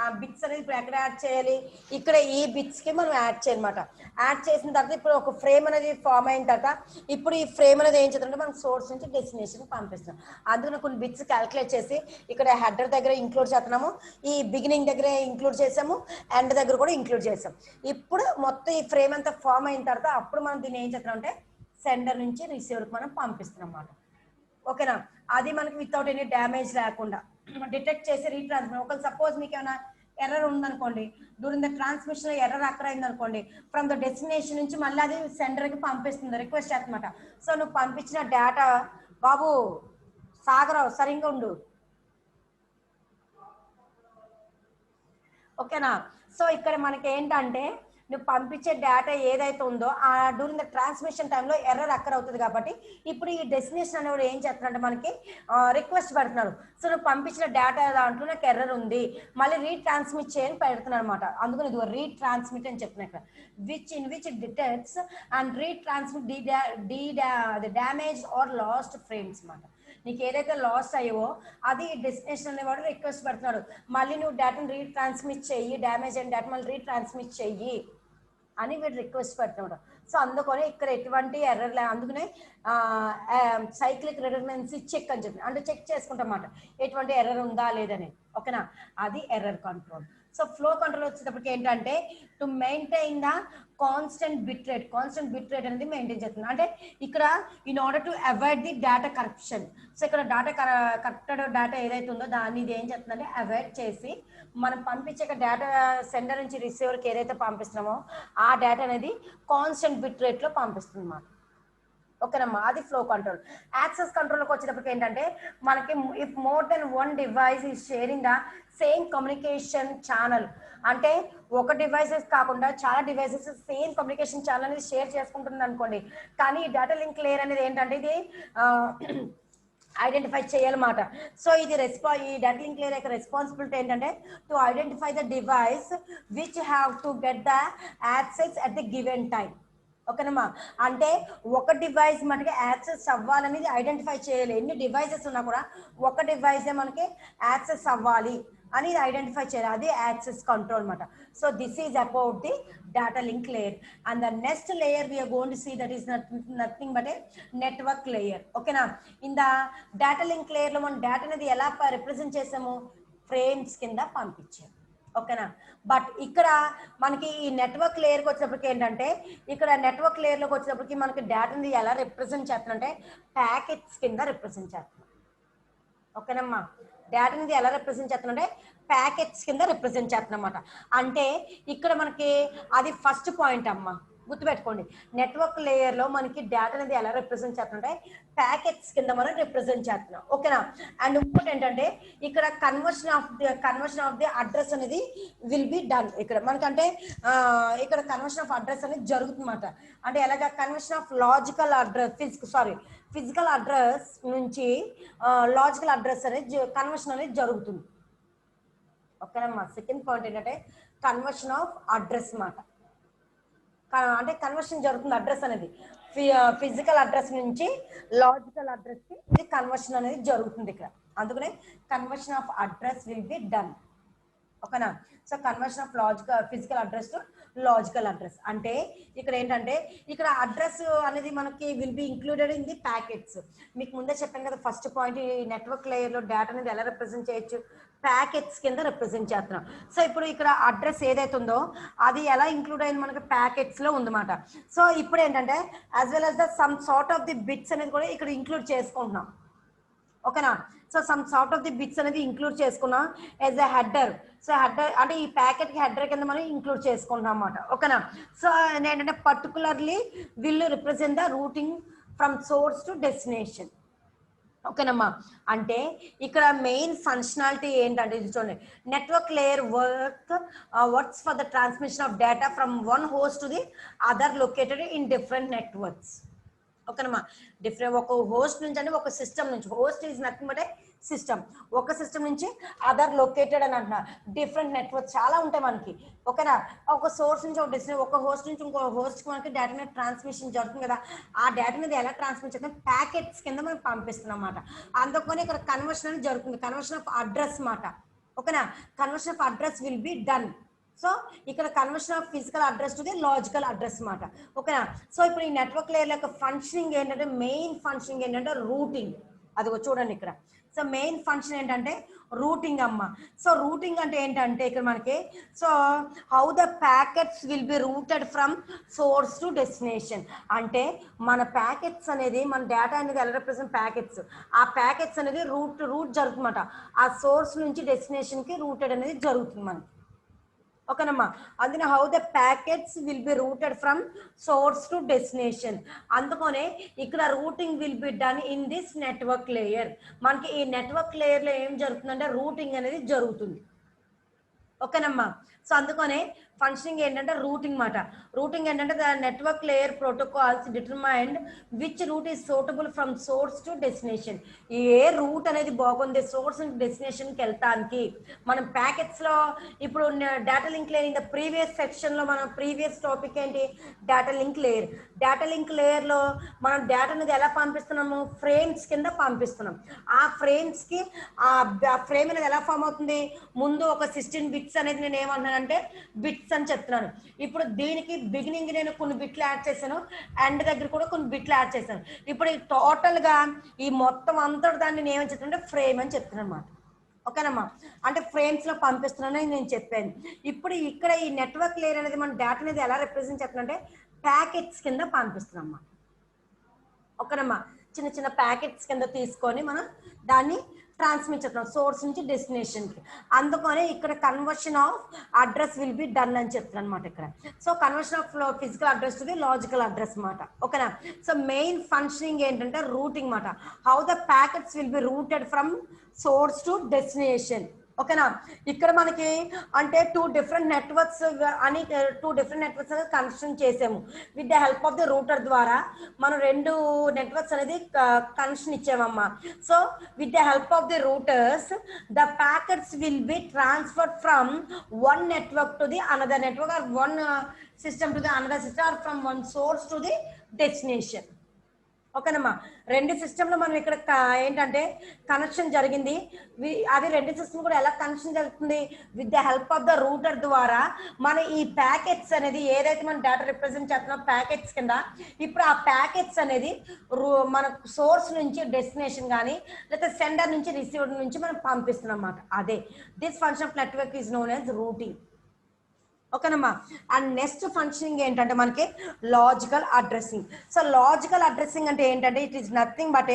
ఆ బిట్స్ అనేది ఇప్పుడు ఎక్కడ యాడ్ చేయాలి, ఇక్కడ ఈ బిట్స్ కి మనం యాడ్ చేయాలన్నమాట. యాడ్ చేసిన తర్వాత ఇప్పుడు ఒక ఫ్రేమ్ అనేది ఫామ్ అయిన తర్వాత ఇప్పుడు ఈ ఫ్రేమ్ అనేది ఏం చేద్దామంటే మనం సోర్స్ నుంచి డెస్టినేషన్ పంపిస్తున్నాం. అందుకని కొన్ని బిట్స్ క్యాల్కులేట్ చేసి ఇక్కడ హెడర్ దగ్గర ఇంక్లూడ్ చేస్తున్నాము, ఈ బిగినింగ్ దగ్గర ఇంక్లూడ్ చేసాము, ఎండ్ దగ్గర కూడా ఇంక్లూడ్ చేసాం. ఇప్పుడు మొత్తం ఈ ఫ్రేమ్ అంతా ఫామ్ అయిన తర్వాత అప్పుడు మనం దీన్ని ఏం చేస్తున్నాం అంటే సెండర్ నుంచి రిసీవర్కి మనం పంపిస్తున్నాం అన్నమాట. ఓకేనా, అది మనకి వితౌట్ ఎనీ డ్యామేజ్ లేకుండా డిటెక్ట్ చేసి రీట్రాన్స్మిట్. ఒకవేళ సపోజ్ మీకు ఏమైనా ఎర్రర్ ఉందనుకోండి, డ్యూరింగ్ ద ట్రాన్స్మిషన్ ఎర్రర్ అక్కడ అయిందనుకోండి, ఫ్రమ్ ద డెస్టినేషన్ నుంచి మళ్ళీ అది సెండర్కి పంపిస్తుంది, రిక్వెస్ట్ చేస్తుందన్నమాట. సో నువ్వు పంపించిన డేటా బాబు సాగరావు సరిగ్గా ఉండు. ఓకేనా, సో ఇక్కడ మనకి ఏంటంటే నువ్వు పంపించే డేటా ఏదైతే ఉందో ఆ డ్యూరింగ్ ద ట్రాన్స్మిషన్ టైంలో ఎర్రర్ అక్కడ అవుతుంది కాబట్టి ఇప్పుడు ఈ డెస్టినేషన్ అనేవాడు ఏం చేస్తున్నాడు మనకి రిక్వెస్ట్ పెడుతున్నాడు. సో నువ్వు పంపించిన డేటా దాంట్లో నాకు ఎర్రర్ ఉంది మళ్ళీ రీట్రాన్స్మిట్ చేయని పెడుతున్నాడు అనమాట. అందుకని ఇది రీట్రాన్స్మిట్ అని చెప్తున్నా ఇక్కడ, which in which detects and retransmit the damage or lost frames అన్నమాట. నీకు ఏదైతే లాస్ అయ్యో అది డెస్టినేషన్ అనేవాడు రిక్వెస్ట్ పెడుతున్నాడు, మళ్ళీ నువ్వు డేటాను రీట్రాన్స్మిట్ చెయ్యి, డ్యామేజ్ అయిన డేటా మళ్ళీ రీట్రాన్స్మిట్ చెయ్యి అని వీడు రిక్వెస్ట్ పెడుతున్నాడు. సో అందుకనే ఇక్కడ ఎటువంటి ఎర్రర్ లే, అందుకనే సైక్లిక్ రిడెండెన్సీ చెక్ అని చెప్పి అంటే చెక్ చేసుకుంటాం అన్నమాట ఎటువంటి ఎర్రర్ ఉందా లేదని. ఓకేనా, అది error control. So flow control వచ్చేటప్పటికి ఏంటంటే to maintain the constant bit rate. Constant bit rate అనేది మెయింటైన్ చేస్తుంది. అంటే ఇక్కడ in order to avoid the data corruption. So ఇక్కడ డేటా కరెక్టెడ్ డేటా ఏదైతే ఉందో దాన్ని ఇది ఏం చేస్తుందంటే అవాయిడ్ చేసి మనం పంపించే డేటా సెండర్ నుంచి రిసీవర్కి ఏదైతే పంపిస్తున్నామో ఆ డేటా అనేది కాన్స్టెంట్ బిట్ రేట్లో పంపిస్తుంది అన్నమాట. ఓకేనమ్మా అది ఫ్లో కంట్రోల్. యాక్సెస్ కంట్రోల్కి వచ్చేటప్పటికి ఏంటంటే మనకి if more than one device is sharing the same communication channel, అంటే ఒక డివైసెస్ కాకుండా చాలా డివైసెస్ సేమ్ కమ్యూనికేషన్ ఛానల్ అనేది షేర్ చేసుకుంటుంది అనుకోండి, కానీ ఈ డేటా లింక్ లేయర్ అనేది ఏంటంటే ఇది ఐడెంటిఫై చేయాలన్నమాట. సో ఇది ఈ డేటా లింక్ లేయర్ యొక్క రెస్పాన్సిబిలిటీ ఏంటంటే to identify the device which have to get the access at the given time. ఓకేనమ్మా, అంటే ఒక డివైస్ మనకి యాక్సెస్ అవ్వాలనేది ఐడెంటిఫై చేయాలి. ఎన్ని డివైసెస్ ఉన్నా కూడా ఒక డివైసే మనకి యాక్సెస్ అవ్వాలి అని ఐడెంటిఫై చేయాలి, అది యాక్సెస్ కంట్రోల్ అన్నమాట. So this is about the data link layer, and the next layer we are going to see that is nothing but a network layer. Okay na, in the data link layer lo man data అనేది ఎలా represent చేసాము frames కింద పంపించాము. ఓకేనా, but ఇక్కడ మనకి ఈ network లేయర్కి వచ్చేటప్పటికి ఏంటంటే ఇక్కడ నెట్వర్క్ లేయర్లోకి వచ్చేటప్పటికి మనకి డేటాని ఎలా రిప్రజెంట్ చేస్తుందంటే ప్యాకెట్స్ కింద రిప్రజెంట్ చేస్తున్నాం. ఓకేనమ్మా, డేటాని ఎలా రిప్రజెంట్ చేస్తుందంటే ప్యాకెట్స్ కింద రిప్రజెంట్ చేస్తున్నాం అన్నమాట. అంటే ఇక్కడ మనకి అది ఫస్ట్ పాయింట్ అమ్మా, గుర్తుపెట్టుకోండి. నెట్వర్క్ లేయర్ లో మనకి డేటా అనేది ఎలా రిప్రజెంట్ చేస్తుంటే ప్యాకెట్స్ కింద మనం రిప్రజెంట్ చేస్తున్నాం. ఓకేనా, అండ్ ఇంకోటి ఏంటంటే ఇక్కడ కన్వర్షన్ ఆఫ్ ది అడ్రస్ అనేది విల్ బి డన్. ఇక్కడ మనకంటే ఇక్కడ కన్వర్షన్ ఆఫ్ అడ్రస్ అనేది జరుగుతుందన్నమాట. అంటే ఎలాగ conversion of logical address physical address నుంచి లాజికల్ అడ్రస్ అనేది కన్వర్షన్ అనేది జరుగుతుంది. ఓకేనమ్మా, సెకండ్ పాయింట్ ఏంటంటే కన్వర్షన్ ఆఫ్ అడ్రస్ మాట. అంటే కన్వర్షన్ జరుగుతుంది అడ్రస్ అనేది ఫిజికల్ అడ్రస్ నుంచి లాజికల్ అడ్రస్ కి ఇది కన్వర్షన్ అనేది జరుగుతుంది ఇక్కడ. అందుకనే conversion of address will be done. ఓకేనా. So conversion of physical address to logical address అంటే ఇక్కడ ఏంటంటే ఇక్కడ అడ్రస్ అనేది మనకి will be included in the packets. మీకు ముందే చెప్పాను కదా ఫస్ట్ పాయింట్, ఈ నెట్వర్క్ లేయర్ లో డేటా అనేది ఎలా రిప్రజెంట్ చేయొచ్చు, ప్యాకెట్స్ కింద రిప్రజెంట్ చేస్తున్నాం. సో ఇప్పుడు ఇక్కడ అడ్రస్ ఏదైతే ఉందో అది ఎలా ఇంక్లూడ్ అయింది మనకి ప్యాకెట్స్ లో ఉందన్నమాట. సో ఇప్పుడు ఏంటంటే as well as the sum sort of the bits అనేది కూడా ఇక్కడ ఇంక్లూడ్ చేసుకుంటున్నాం. ఓకేనా. So some sort of the bits అనేది ఇంక్లూడ్ చేసుకున్నాం as a header. So header అంటే ఈ ప్యాకెట్ కి హెడర్ కింద మనం ఇంక్లూడ్ చేసుకుంటున్నాం అన్నమాట. ఓకేనా. సో ఏంటంటే particularly will represent the routing from source to destination. ఓకేనమ్మా. అంటే ఇక్కడ మెయిన్ ఫంక్షనాలిటీ ఏంటంటే ఇది చూడండి, network layer works for the transmission of data from one host to the other located in different networks. ఓకేనమ్మా. డిఫరెంట్ ఒక host నుంచి అంటే ఒక సిస్టమ్ నుంచి, host is nothing but a system, ఒక సిస్టమ్ నుంచి అదర్ లొకేటెడ్ అని అంటున్నారు. డిఫరెంట్ నెట్వర్క్ చాలా ఉంటాయి మనకి. ఓకేనా. ఒక సోర్స్ నుంచి ఒక డెస్టినేషన్, ఒక హోస్ట్ నుంచి ఇంకో హోస్ట్ కి మనకి డేటా అనేది ట్రాన్స్మిషన్ జరుగుతుంది కదా. ఆ డేటా అనేది ఎలా ట్రాన్స్మిట్ చేస్తాం, ప్యాకెట్స్ కింద మనం పంపిస్తున్నాం అన్నమాట. అందుకని ఇక్కడ కన్వర్షన్ అనేది జరుగుతుంది, కన్వర్షన్ ఆఫ్ అడ్రస్ మాట. ఓకేనా. Conversion of address will be done. So ఇక్కడ conversion of physical address to the logical address మాట. ఓకేనా. సో ఇప్పుడు ఈ నెట్వర్క్ లేయర్ యొక్క ఫంక్షనింగ్ ఏంటంటే, మెయిన్ ఫంక్షనింగ్ ఏంటంటే రూటింగ్. అదిగో చూడండి ఇక్కడ. సో మెయిన్ ఫంక్షన్ ఏంటంటే రూటింగ్ అమ్మ. సో రూటింగ్ అంటే ఏంటంటే ఇక్కడ మనకి, so how the packets will be routed from source to destination. అంటే మన ప్యాకెట్స్ అనేది, మన డేటా అనేది ఎలా రిప్రజెంట్ ప్యాకెట్స్, ఆ ప్యాకెట్స్ అనేది రూట్ జరుగుతుందన్నమాట. ఆ సోర్స్ నుంచి డెస్టినేషన్ కి రూటెడ్ అనేది జరుగుతుంది మనకి. ఓకేనమ్మా. అందుకని how the packets will be routed from source to destination. అందుకనే ఇక్కడ routing will be done in this network layer. మనకి ఈ నెట్వర్క్ లేయర్ లో ఏం జరుగుతుందంటే రూటింగ్ అనేది జరుగుతుంది. ఓకేనమ్మా. సో అందుకనే ఫంక్షనింగ్ ఏంటంటే రూటింగ్ మాట. రూటింగ్ ఏంటంటే the network layer protocols determined which route is suitable from source to destination. ఏ రూట్ అనేది బాగుంది సోర్స్ నుంచి డెస్టినేషన్కి వెళ్తానికి. మనం ప్యాకెట్స్ లో ఇప్పుడు data link layer in the previous section లో మనం ప్రీవియస్ టాపిక్ ఏంటి, data link layer. Data link layer లో మనం డేటా అనేది ఎలా పంపిస్తున్నాము, ఫ్రేమ్స్ కింద పంపిస్తున్నాం. ఆ ఫ్రేమ్స్ కి ఆ ఫ్రేమ్ అనేది ఎలా ఫామ్ అవుతుంది, ముందు ఒక 16 బిట్స్ అనేది నేను ఏమన్నానంటే బిట్స్ అని చెప్తున్నాను. ఇప్పుడు దీనికి బిగినింగ్ నేను కొన్ని బిట్లు యాడ్ చేశాను, ఎండ్ దగ్గర కూడా కొన్ని బిట్లు యాడ్ చేశాను. ఇప్పుడు ఈ టోటల్ గా ఈ మొత్తం అంతటి దాన్ని నేను ఏమని చెప్తానంటే ఫ్రేమ్ అని చెప్తున్నాను అనమాట. ఓకేనమ్మా. అంటే ఫ్రేమ్స్ లో పంపిస్తున్నానని నేను చెప్పాను. ఇప్పుడు ఇక్కడ ఈ నెట్వర్క్ లేయర్ అనేది మన డేటా అనేది ఎలా రిప్రజెంట్ చేస్తున్నానంటే ప్యాకెట్స్ కింద పంపిస్తున్నాం అన్నమాట. ఓకేనమ్మా. చిన్న చిన్న ప్యాకెట్స్ కింద తీసుకొని మనం దాన్ని ట్రాన్స్మిట్ చేస్తున్నాం సోర్స్ నుంచి డెస్టినేషన్ కి. అందుకనే ఇక్కడ conversion of address will be done అని చెప్తున్నాను అనమాట ఇక్కడ. So conversion of physical address to the logical address మాట. ఓకేనా. సో మెయిన్ ఫంక్షనింగ్ ఏంటంటే రూటింగ్ మాట. How the packets will be routed from source to destination. ఓకేనా. ఇక్కడ మనకి అంటే 2 డిఫరెంట్ నెట్వర్క్స్ అని 2 డిఫరెంట్ నెట్వర్క్స్ అనేది కనెక్షన్ చేసాము. With the help of the router ద్వారా మనం 2 నెట్వర్క్స్ అనేది కనెక్షన్ ఇచ్చామమ్మా. So with the help of the routers the packets will be transferred from one network to the another network or one system to the another system or from one source to the destination. ఓకేనమ్మా. 2 సిస్టంలో మనం ఇక్కడ ఏంటంటే connection జరిగింది. అది 2 system కూడా ఎలా connection జరుగుతుంది, with the help of the router ద్వారా మన ఈ ప్యాకెట్స్ అనేది ఏదైతే మనం డేటా రిప్రజెంట్ చేస్తున్నాం ప్యాకెట్స్ కింద, ఇప్పుడు ఆ ప్యాకెట్స్ అనేది మన సోర్స్ నుంచి డెస్టినేషన్ కానీ లేకపోతే సెండర్ నుంచి రిసీవర్ నుంచి మనం పంపిస్తున్నాం అన్నమాట. అదే this function of network is known as routing. ఓకేనమ్మా. అండ్ నెక్స్ట్ ఫంక్షనింగ్ ఏంటంటే మనకి logical addressing. So logical addressing అంటే ఏంటంటే ఇట్ ఈస్ నథింగ్ బట్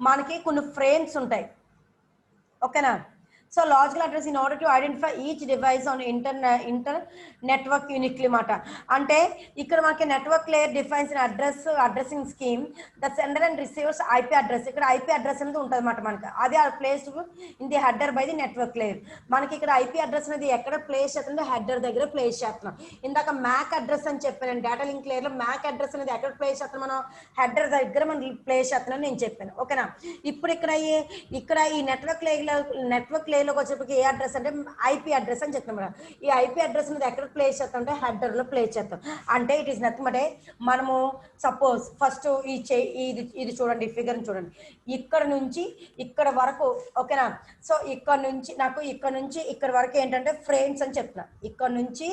మనకి కొన్ని ఫ్రేమ్స్ ఉంటాయి. ఓకేనా. So logical address in order to identify each device on inter network uniquely మాట. అంటే ఇక్కడ మనకి network layer defines in addressing scheme the sender and receivers IP address. ఇక్కడ ఐపీ అడ్రస్ అనేది ఉంటుంది అన్నమాట మనకి. అది place in the header by the network layer. మనకి ఇక్కడ ఐపీ అడ్రస్ అనేది ఎక్కడ ప్లేస్ చేస్తుందో హెడర్ దగ్గర ప్లేస్ చేస్తున్నాం. ఇందాక మ్యాక్ అడ్రస్ అని చెప్పాను డేటా లింక్ లేయర్ లో. మ్యాక్ అడ్రస్ అనేది ఎక్కడ ప్లేస్ చేస్తున్నాం మనం, హెడర్ దగ్గర మనం ప్లేస్ చేస్తున్నాం నేను చెప్పాను. ఓకేనా. ఇప్పుడు ఇక్కడ ఈ నెట్వర్క్ లేయర్ లేయర్లోకి వచ్చేప్పటికి ఏ అడ్రస్ అంటే ఐపీ అడ్రస్ అని చెప్తాం మేడం. ఈ ఐపీ అడ్రస్ అనేది ఎక్కడ ప్లేస్ చేస్తాం అంటే హెడర్లో ప్లేస్ చేస్తాం. అంటే ఇట్ ఈస్ నథింగ్ అంటే మనము సపోజ్ ఫస్ట్ ఇది చూడండి, ఫిగర్ని చూడండి, ఇక్కడ నుంచి ఇక్కడ వరకు ఓకేనా. సో ఇక్కడ నుంచి నాకు ఇక్కడ నుంచి ఇక్కడ వరకు ఏంటంటే ఫ్రేమ్స్ అని చెప్తున్నా, ఇక్కడ నుంచి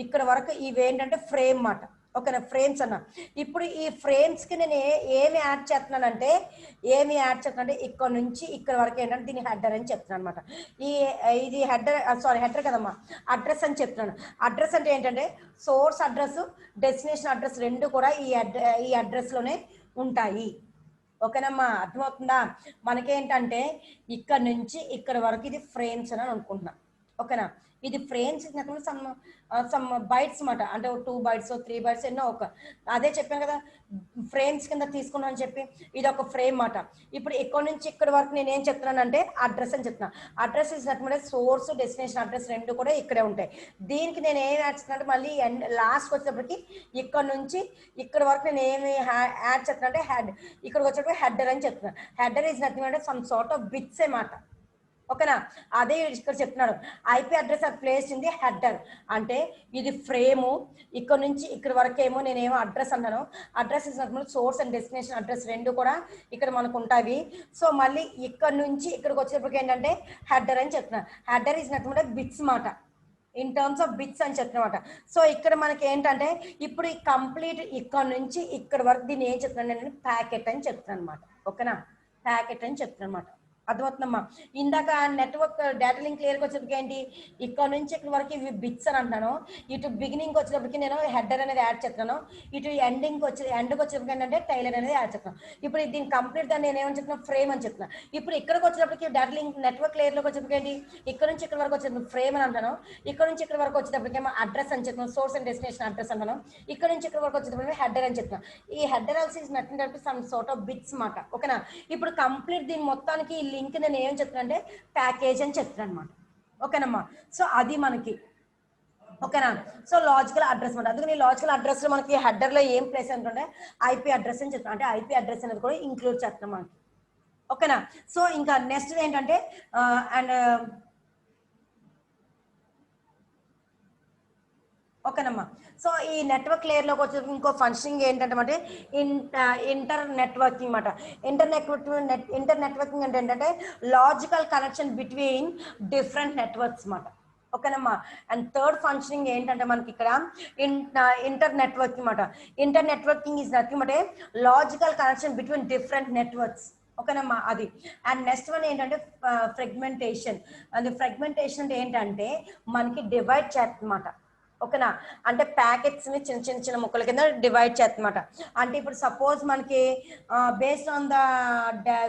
ఇక్కడ వరకు ఇవి ఏంటంటే ఫ్రేమ్ మాట ఓకేనా, ఫ్రేమ్స్ అన్న. ఇప్పుడు ఈ ఫ్రేమ్స్కి నేను ఏమి యాడ్ చేస్తున్నానంటే ఇక్కడ నుంచి ఇక్కడ వరకు ఏంటంటే దీని హెడర్ అని చెప్తున్నాను అనమాట. ఇది హెడర్ కదమ్మా, అడ్రస్ అని చెప్తున్నాను. అడ్రస్ అంటే ఏంటంటే సోర్స్ అడ్రస్, డెస్టినేషన్ అడ్రస్ రెండు కూడా ఈ అడ్రస్లోనే ఉంటాయి. ఓకేనమ్మా, అర్థమవుతుందా? మనకేంటంటే ఇక్కడ నుంచి ఇక్కడ వరకు ఇది ఫ్రేమ్స్ అని అనుకుంటున్నా ఓకేనా. ఇది ఫ్రేమ్స్ సమ్ బైట్స్ మాట, అంటే 2 bytes 3 bytes ఎన్నో ఒక అదే చెప్పాను కదా ఫ్రేమ్స్ కింద తీసుకున్నాను అని చెప్పి, ఇది ఒక ఫ్రేమ్ మాట. ఇప్పుడు ఇక్కడ నుంచి ఇక్కడ వరకు నేను ఏం చెప్తున్నానంటే అడ్రస్ అని చెప్తున్నా. అడ్రస్ ఇచ్చినట్టు సోర్స్ డెస్టినేషన్ అడ్రస్ రెండు కూడా ఇక్కడే ఉంటాయి. దీనికి నేను ఏం యాడ్ చేస్తున్నా అంటే మళ్ళీ లాస్ట్కి వచ్చేటప్పటికి ఇక్కడ నుంచి ఇక్కడ వరకు నేను ఏమి యాడ్ చేస్తున్నా అంటే ఇక్కడికి వచ్చేటప్పుడు హెడర్ అని చెప్తున్నా. హెడర్ ఈజ్ నథింగ్ అంటే సమ్ సార్ట్ ఆఫ్ బిట్స్ ఏ మాట ఓకేనా. అదే ఇక్కడ చెప్తున్నాడు IP address are placed in the header, అంటే ఇది ఫ్రేము, ఇక్కడ నుంచి ఇక్కడ వరకు ఏమో నేనేమో అడ్రస్ అన్నాను. అడ్రస్ ఇచ్చినప్పుడు సోర్స్ అండ్ డెస్టినేషన్ అడ్రస్ రెండు కూడా ఇక్కడ మనకు ఉంటాయి. సో మళ్ళీ ఇక్కడ నుంచి ఇక్కడికి వచ్చేటప్పటికి ఏంటంటే హెడర్ అని చెప్తున్నాను. హెడర్ ఇస్ నథింగ్ అంటే బిట్స్ మాట, ఇన్ టర్మ్స్ ఆఫ్ బిట్స్ అని చెప్తున్నమాట. సో ఇక్కడ మనకి ఏంటంటే ఇప్పుడు ఈ కంప్లీట్ ఇక్కడ నుంచి ఇక్కడ వరకు దీన్ని ఏం చెప్తున్నాను నేను ప్యాకెట్ అని చెప్తున్నాను అనమాట ఓకేనా. ప్యాకెట్ అని చెప్తున్నాను అనమాట, అర్థమవుతుందమ్మా. ఇందాక నెట్వర్క్ డేటా లింక్ క్లియర్గా వచ్చేటప్పటికి ఏంటి ఇక్కడ నుంచి ఇక్కడ వరకు ఇవి బిట్స్ అని అంటున్నాను. ఇటు బిగినింగ్ వచ్చేటప్పటికి నేను హెడర్ అనేది యాడ్ చేస్తున్నాను, ఇటు ఎండ్కి వచ్చేటప్పటికి ఏంటంటే టైలర్ అనేది యాడ్ చేస్తున్నాను. ఇప్పుడు దీని కంప్లీట్ దాన్ని నేను ఏమని చెప్తున్నా ఫ్రేమ్ అని చెప్తున్నాను. ఇప్పుడు ఇక్కడికి వచ్చేటప్పటికి డేటా లింక్ నెట్వర్క్ లేయర్లోకి వచ్చేటప్పటికి ఏంటి ఇక్కడ నుంచి ఇక్కడ వరకు వచ్చేటప్పుడు ఫ్రేమ్ అని అంటాను, ఇక్కడ నుంచి ఇక్కడ వరకు వచ్చేటప్పటికి ఏమో అడ్రస్ అని చెప్తున్నాను, సోర్స్ అండ్ డెస్టినేషన్ అడ్రస్ అంటాను. ఇక్కడ నుంచి ఇక్కడ వరకు వచ్చేటప్పటికి హెడర్ అని చెప్తున్నాను. ఈ header also is nothing but some sort of bits మాట ఓకేనా. ఇప్పుడు కంప్లీట్ దీని మొత్తానికి లింక్ నేను ఏం చెప్తున్నా అంటే ప్యాకేజ్ అని చెప్తున్నాను అనమాట ఓకేనమ్మా. సో అది మనకి ఓకేనా. సో లాజికల్ అడ్రస్ అనమాట. అందుకని లాజికల్ అడ్రస్ లో మనకి హెడర్ లో ఏం ప్లేస్ అంటే ఐపీ అడ్రస్ అని చెప్తాం, అంటే ఐపీ అడ్రస్ అనేది కూడా ఇంక్లూడ్ చేస్తున్నాం మనకి ఓకేనా. సో ఇంకా నెక్స్ట్ ఏంటంటే అండ్ ఓకేనమ్మా. సో ఈ నెట్వర్క్ లేయర్లోకి వచ్చే ఇంకో ఫంక్షనింగ్ ఏంటంటే ఇంటర్ నెట్వర్కింగ్ మాట. ఇంటర్ నెట్వర్కింగ్ అంటే ఏంటంటే logical connection between different networks మాట ఓకేనమ్మా. అండ్ థర్డ్ ఫంక్షనింగ్ ఏంటంటే మనకి ఇక్కడ ఇంటర్ నెట్వర్కింగ్ మాట. ఇంటర్ నెట్వర్కింగ్ ఈజ్ నథింగ్ అంటే logical connection between different networks ఓకేనమ్మా అది. అండ్ నెక్స్ట్ వన్ ఏంటంటే ఫ్రాగ్మెంటేషన్. అది ఫ్రాగ్మెంటేషన్ అంటే ఏంటంటే మనకి డివైడ్ చేస్తుందన్నమాట ఓకేనా. అంటే ప్యాకెట్స్ని చిన్న ముక్కల కింద డివైడ్ చేస్తుందన్నమాట. అంటే ఇప్పుడు సపోజ్ మనకి బేస్డ్ ఆన్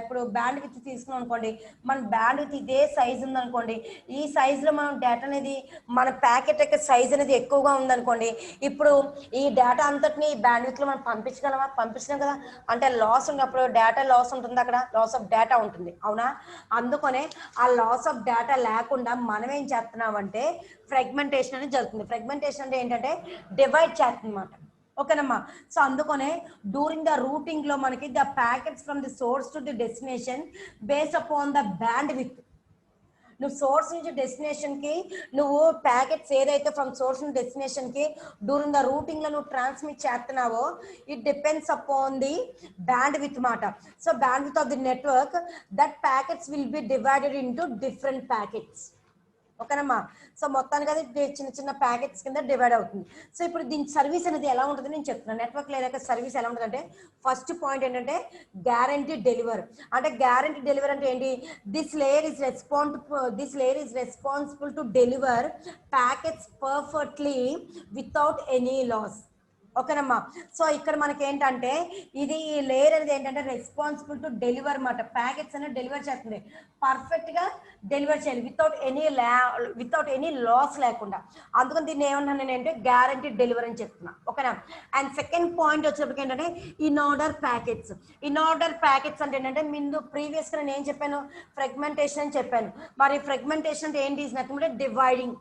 ఇప్పుడు బ్యాండ్ విత్ తీసుకున్నాం అనుకోండి, మన బ్యాండ్ విత్ ఇదే సైజ్ ఉందనుకోండి, ఈ సైజులో మనం డేటా అనేది మన ప్యాకెట్ యొక్క సైజ్ అనేది ఎక్కువగా ఉందనుకోండి, ఇప్పుడు ఈ డేటా అంతటిని ఈ బ్యాండ్ విత్లో మనం పంపించలేం కదా. అంటే లాస్ ఉన్నప్పుడు డేటా లాస్ ఉంటుంది, అక్కడ లాస్ ఆఫ్ డేటా ఉంటుంది అవునా. అందుకనే ఆ లాస్ ఆఫ్ డేటా లేకుండా మనం ఏం చేస్తున్నామంటే ఫ్రాగ్మెంటేషన్ అనేది జరుగుతుంది. ఫ్రాగ్మెంటేషన్ అంటే ఏంటంటే డివైడ్ చేస్తుంది అన్నమాట ఓకేనమ్మా. సో అందుకనే డ్యూరింగ్ ద రూటింగ్ లో మనకి the packets from the source to the destination based upon the bandwidth. నువ్వు సోర్స్ నుంచి డెస్టినేషన్ కి నువ్వు ప్యాకెట్స్ ఏదైతే ఫ్రమ్ సోర్స్ నుంచి డెస్టినేషన్ కి డ్యూరింగ్ ద రూటింగ్ లో నువ్వు ట్రాన్స్మిట్ చేస్తున్నావో it depends upon the bandwidth మాట. So bandwidth of the network that packets will be divided into different packets ఓకేనమ్మా. సో మొత్తానికి అది చిన్న ప్యాకెట్స్ కింద డివైడ్ అవుతుంది. సో ఇప్పుడు దీని సర్వీస్ అనేది ఎలా ఉంటుంది నేను చెప్తున్నాను. నెట్వర్క్ లేదా సర్వీస్ ఎలా ఉంటుంది అంటే ఫస్ట్ పాయింట్ ఏంటంటే గ్యారంటీ డెలివర్. అంటే గ్యారంటీ డెలివర్ అంటే ఏంటి, this layer is responsible to deliver packets perfectly without any loss ఓకేనమ్మా. సో ఇక్కడ మనకి ఏంటంటే ఇది ఈ లేయర్ అనేది ఏంటంటే రెస్పాన్సిబుల్ టు డెలివర్ అన్నమాట. ప్యాకెట్స్ అనేది డెలివర్ చేస్తుంది, పర్ఫెక్ట్ గా డెలివర్ చేయాలి వితౌట్ ఎనీ లాస్ లేకుండా. అందుకని దీన్ని ఏమన్నాను నేనంటే గ్యారంటీ డెలివర్ అని చెప్తున్నా ఓకేనా. అండ్ సెకండ్ పాయింట్ వచ్చేప్పటికి ఏంటంటే ఇన్ ఆర్డర్ ప్యాకెట్స్ అంటే ఏంటంటే ముందు ప్రీవియస్ గా నేను ఏం చెప్పాను, ఫ్రాగ్మెంటేషన్ అని చెప్పాను. మరి ఫ్రాగ్మెంటేషన్ అంటే ఏంటి, అంటే డివైడింగ్.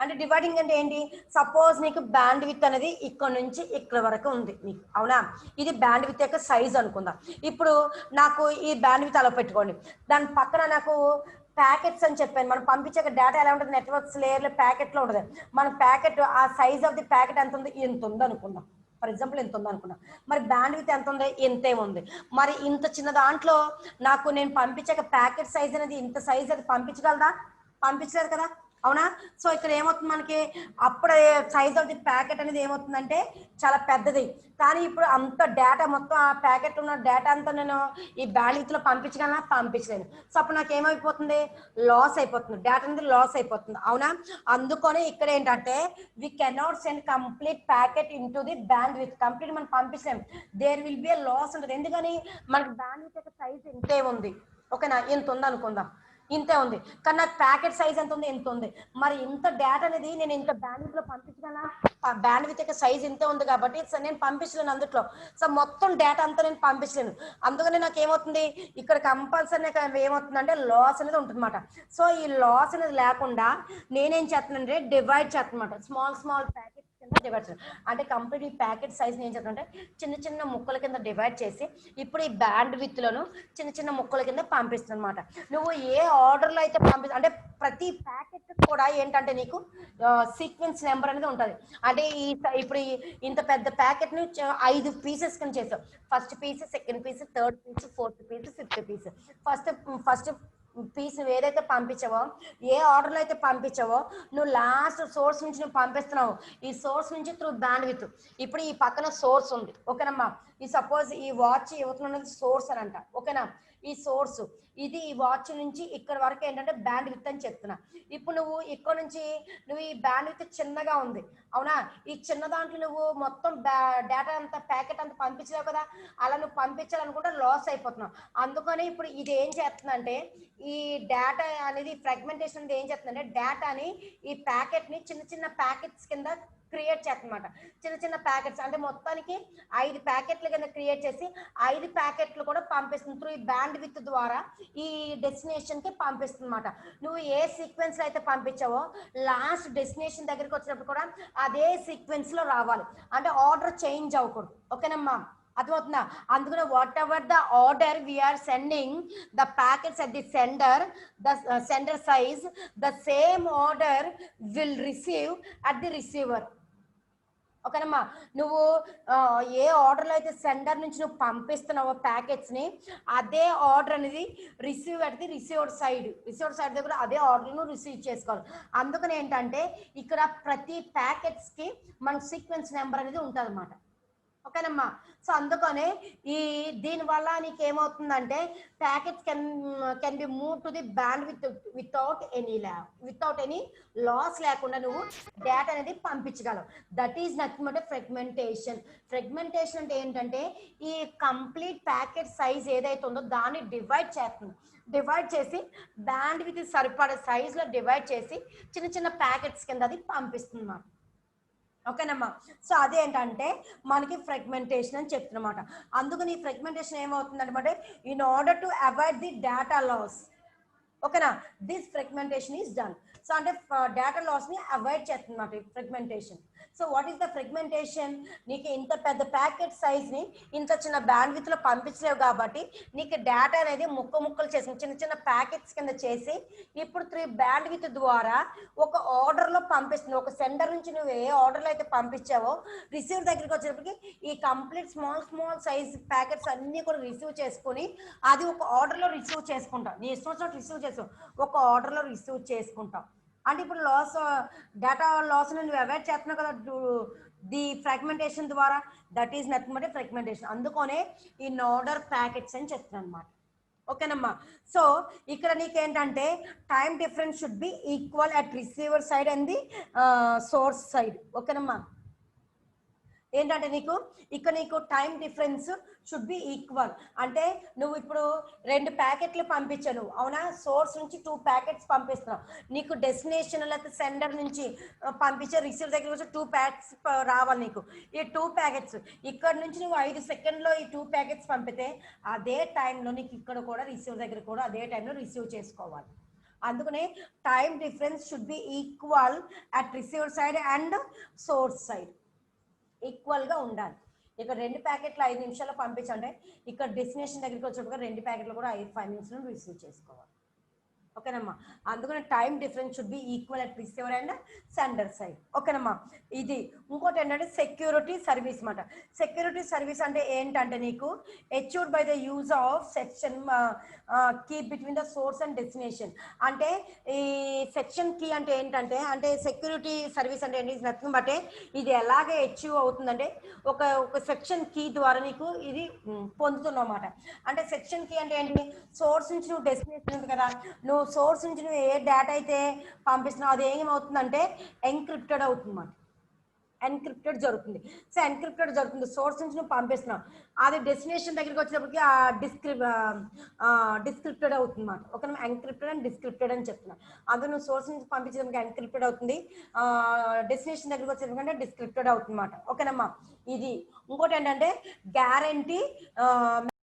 అంటే డివైడింగ్ అంటే ఏంటి, సపోజ్ నీకు బ్యాండ్ విత్ అనేది ఇక్కడ నుంచి ఇక్కడ వరకు ఉంది నీకు అవునా. ఇది బ్యాండ్ విత్ యొక్క సైజ్ అనుకుందాం. ఇప్పుడు నాకు ఈ బ్యాండ్ విత్ అలా పెట్టుకోండి, దాని పక్కన నాకు ప్యాకెట్స్ అని చెప్పాను. మనం పంపించే డేటా ఎలా ఉంటుంది, నెట్వర్క్స్ లేయర్లో ప్యాకెట్లో ఉంటుంది. మన ప్యాకెట్ ఆ సైజ్ ఆఫ్ ది ప్యాకెట్ ఎంత ఉంది, ఇంత ఉంది అనుకుందాం. ఫర్ ఎగ్జాంపుల్ ఇంత ఉంది అనుకున్నాం. మరి బ్యాండ్ విత్ ఎంత ఉంది, ఇంతే ఉంది. మరి ఇంత చిన్న దాంట్లో నాకు నేను పంపించక ప్యాకెట్ సైజ్ అనేది ఇంత సైజ్ అది పంపించగలదా, పంపించలేదు కదా, అవునా. సో ఇక్కడ ఏమవుతుంది మనకి, అప్పుడే సైజ్ ఆఫ్ ది ప్యాకెట్ అనేది ఏమవుతుందంటే చాలా పెద్దది. కానీ ఇప్పుడు అంత డేటా మొత్తం ఆ ప్యాకెట్ ఉన్న డేటా అంతా నేను ఈ బ్యాండ్ లో పంపించగలనా, పంపించలేను. సో అప్పుడు నాకు ఏమైపోతుంది, లాస్ అయిపోతుంది, డేటా అనేది లాస్ అయిపోతుంది, అవునా. అందుకని ఇక్కడ ఏంటంటే we cannot send complete packet into the bandwidth, complete మనం పంపించలేము, there will be a loss ఉంటుంది. ఎందుకని మనకి బ్యాండ్ విత్ యొక్క సైజ్ ఇంతే ఉంది, ఓకేనా, ఇంత ఉంది అనుకుందాం, ఇంతే ఉంది. కానీ నాకు ప్యాకెట్ సైజ్ ఎంత ఉంది, ఇంత ఉంది. మరి ఇంత డేటా అనేది నేను ఇంత బ్యాండ్ లో పంపించగలనా, బ్యాండ్ విత్ యొక్క సైజ్ ఇంతే ఉంది కాబట్టి నేను పంపించలేను అందులో. సో మొత్తం డేటా అంతా నేను పంపించలేను. అందుకని నాకు ఏమవుతుంది, ఇక్కడ కంపల్సరీ ఏమవుతుందంటే లాస్ అనేది ఉంటుంది అనమాట. సో ఈ లాస్ అనేది లేకుండా నేనేం చేస్తున్నానంటే డివైడ్ చేస్తానమాట, స్మాల్ స్మాల్ ప్యాకెట్స్ కింద డివైడ్ చేస్తాను. అంటే కంప్లీట్ ఈ ప్యాకెట్ సైజ్ ఏం చేస్తానంటే చిన్న చిన్న ముక్కల కింద డివైడ్ చేసి ఇప్పుడు ఈ బ్యాండ్ విత్ లను చిన్న చిన్న ముక్కల కింద పంపిస్తుంది అనమాట. నువ్వు ఏ ఆర్డర్లో అయితే అంటే ప్రతి ప్యాకెట్ కూడా ఏంటంటే నీకు సీక్వెన్స్ నెంబర్ అనేది ఉంటుంది. అంటే ఇప్పుడు ఇంత పెద్ద ప్యాకెట్ ని 5 పీసెస్ కింద చేసావు. First piece, second piece, third piece, fourth piece, fifth piece. First piece నువ్వు ఏదైతే పంపించావో, ఏ ఆర్డర్లో అయితే పంపించావో, నువ్వు లాస్ట్ సోర్స్ నుంచి నువ్వు పంపిస్తున్నావు. ఈ సోర్స్ నుంచి త్రూ బ్యాండ్ విత్, ఇప్పుడు ఈ పక్కన సోర్స్ ఉంది, ఓకేనమ్మా. ఈ సపోజ్ ఈ వాచ్ అవుతున్నది సోర్స్ అని అంట, ఓకేనా. ఈ సోర్స్ ఇది, ఈ వాచ్ నుంచి ఇక్కడ వరకు ఏంటంటే బ్యాండ్ విత్ అని చెప్తున్నా. ఇప్పుడు నువ్వు ఇక్కడ నుంచి నువ్వు ఈ బ్యాండ్ విత్ చిన్నగా ఉంది, అవునా. ఈ చిన్న దాంట్లో నువ్వు మొత్తం డేటా అంతా ప్యాకెట్ అంతా పంపించలేవు కదా, అలా నువ్వు పంపించాలనుకుంటే లాస్ అయిపోతున్నావు. అందుకని ఇప్పుడు ఇది ఏం చేస్తుందంటే ఈ డేటా అనేది ఫ్రాగ్మెంటేషన్ అనేది ఏం చేస్తుందంటే డేటాని ఈ ప్యాకెట్ ని చిన్న చిన్న ప్యాకెట్స్ కింద క్రియేట్ చేస్తుందన్నమాట. చిన్న చిన్న ప్యాకెట్స్ అంటే మొత్తానికి 5 ప్యాకెట్ల కింద క్రియేట్ చేసి 5 ప్యాకెట్లు కూడా పంపిస్తుంది త్రూ ఈ బ్యాండ్ విత్ ద్వారా ఈ డెస్టినేషన్ కి పంపిస్తుంది అన్నమాట. నువ్వు ఏ సీక్వెన్స్ లో అయితే పంపించావో లాస్ట్ డెస్టినేషన్ దగ్గరికి వచ్చినప్పుడు కూడా అదే సీక్వెన్స్ లో రావాలి, అంటే ఆర్డర్ చేంజ్ అవ్వకూడదు, ఓకేనమ్మా. అర్థమవుతుందా. అందుకనే whatever the order we are sending the packets at the sender, the sender size the same order will receive at the receiver, ఓకేనమ్మా. నువ్వు ఏ ఆర్డర్లో అయితే సెండర్ నుంచి నువ్వు పంపిస్తున్నావో ప్యాకెట్స్ ని, అదే ఆర్డర్ అనేది receive at the receiver side దగ్గర అదే ఆర్డర్ నువ్వు రిసీవ్ చేసుకోవాలి. అందుకని ఏంటంటే ఇక్కడ ప్రతి ప్యాకెట్స్ కి మన సీక్వెన్స్ నెంబర్ అనేది ఉంటుంది అన్నమాట, ఓకేనమ్మా. సో అందుకనే దీని వల్ల నీకు ఏమవుతుందంటే packets can be move to the band without any loss లేకుండా నువ్వు డేటా అనేది పంపించగలవు. That is nothing but fragmentation. Fragmentation అంటే ఏంటంటే ఈ కంప్లీట్ ప్యాకెట్ సైజ్ ఏదైతే ఉందో దాన్ని డివైడ్ చేస్తుంది. డివైడ్ చేసి బ్యాండ్ విత్ సరిపడే సైజ్ లో డివైడ్ చేసి చిన్న చిన్న ప్యాకెట్స్ కింద అది పంపిస్తుంది అన్నమాట, ఓకేనమ్మా. సో అదేంటంటే మనకి ఫ్రాగ్మెంటేషన్ అని చెప్తున్నమాట. అందుకని ఈ ఫ్రాగ్మెంటేషన్ ఏమవుతుందంటే in order to avoid the data loss, ఓకేనా, this fragmentation is done. So అంటే డేటా లాస్ ని అవాయిడ్ చేస్తున్నమాట fragmentation. So what is the fragmentation, నీకు ఇంత పెద్ద ప్యాకెట్ సైజ్ ని ఇంత చిన్న బ్యాండ్ విత్ లో పంపించలేవు కాబట్టి నీకు డేటా అనేది ముక్కలు చేసి చిన్న చిన్న ప్యాకెట్స్ కింద చేసి ఇప్పుడు 3 బ్యాండ్ విత్ ద్వారా ఒక ఆర్డర్ లో పంపిస్తుంది. ఒక సెండర్ నుంచి నువ్వు ఏ ఆర్డర్ లో అయితే పంపించావో రిసీవర్ దగ్గరికి వచ్చేటప్పటికి ఈ కంప్లీట్ స్మాల్ సైజ్ ప్యాకెట్స్ అన్ని కూడా రిసీవ్ చేసుకుని అది ఒక ఆర్డర్ లో రిసీవ్ చేసుకుంటాం. నీ ఇష్టం వచ్చినట్టు రిసీవ్ చేసావు, ఒక ఆర్డర్ లో రిసీవ్ చేసుకుంటాం. అంటే ఇప్పుడు డేటా లాస్ నువ్వు అవాయిడ్ చేస్తున్నావు కదా ది ఫ్రాగ్మెంటేషన్ ద్వారా. That is nothing but fragmentation. అందుకనే ఇన్ ఆర్డర్ ప్యాకెట్స్ అని చెప్తున్నాను అనమాట, ఓకేనమ్మా. సో ఇక్కడ నీకేంటంటే time difference should be equal at receiver side and the source side, ఓకేనమ్మా. ఏంటంటే నీకు time difference should be equal. అంటే నువ్వు ఇప్పుడు 2 ప్యాకెట్లు పంపించావు, అవునా. సోర్స్ నుంచి 2 ప్యాకెట్స్ పంపిస్తున్నావు. నీకు డెస్టినేషన్ లేకపోతే సెండర్ నుంచి పంపించే రిసీవర్ దగ్గర వచ్చి 2 ప్యాకెట్స్ రావాలి. నీకు ఈ 2 ప్యాకెట్స్ ఇక్కడ నుంచి నువ్వు 5 సెకండ్లో ఈ 2 ప్యాకెట్స్ పంపితే అదే టైంలో నీకు ఇక్కడ కూడా రిసీవర్ దగ్గర కూడా అదే టైంలో రిసీవ్ చేసుకోవాలి. అందుకనే time difference should be equal at receiver side and source side, equal గా ఉండాలి. ఇక్కడ 2 ప్యాకెట్లు 5 నిమిషాల్లో పంపించంటే ఇక్కడ డెస్టినేషన్ దగ్గరికి వచ్చేటప్పుడు 2 ప్యాకెట్లు కూడా 5 నిమిషాలు రిసీవ్ చేసుకోవాలి, ఓకేనమ్మా. అందుకని time difference should be equal at receiver and sender side. ఓకేనమ్మా. ఇది ఇంకోటి ఏంటంటే సెక్యూరిటీ సర్వీస్ మాట. సెక్యూరిటీ సర్వీస్ అంటే ఏంటంటే నీకు achieved by the use of section key between the source and destination. అంటే ఈ సెక్షన్ కీ అంటే ఏంటంటే అంటే సెక్యూరిటీ సర్వీస్ అంటే ఏంటి నథింగ్ బట్ ఇది ఎలాగే అచీవ్ అవుతుందంటే ఒక సెక్షన్ కీ ద్వారా నీకు ఇది పొందుతున్నావు అన్నమాట. అంటే సెక్షన్ కీ అంటే ఏంటి, సోర్స్ నుంచి నువ్వు డెస్టినేషన్ ఉంది కదా, నువ్వు సోర్స్ నుంచి నువ్వు ఏ డేటా అయితే పంపిస్తున్నావు అది ఏమవుతుందంటే ఎన్క్రిప్టెడ్ అవుతుంది అన్నమాట. ఎన్క్రిప్టెడ్ జరుగుతుంది. సో ఎన్క్రిప్టెడ్ జరుగుతుంది, సోర్స్ నుంచి నువ్వు పంపిస్తున్నావు, అది డెస్టినేషన్ దగ్గరికి వచ్చినప్పటికి ఆ డిస్క్రిప్టెడ్ అవుతుంది అన్నమాట. ఒక ఎన్క్రిప్టెడ్ అండ్ డిస్క్రిప్టెడ్ అని చెప్తున్నాను. అందులో నువ్వు సోర్స్ నుంచి పంపించడానికి ఎన్క్రిప్టెడ్ అవుతుంది, డెస్టినేషన్ దగ్గరికి వచ్చేటప్పటికంటే డిస్క్రిప్టెడ్ అవుతుంది అన్నమాట. ఓకేనమ్మా. ఇది ఇంకోటి ఏంటంటే గ్యారంటీ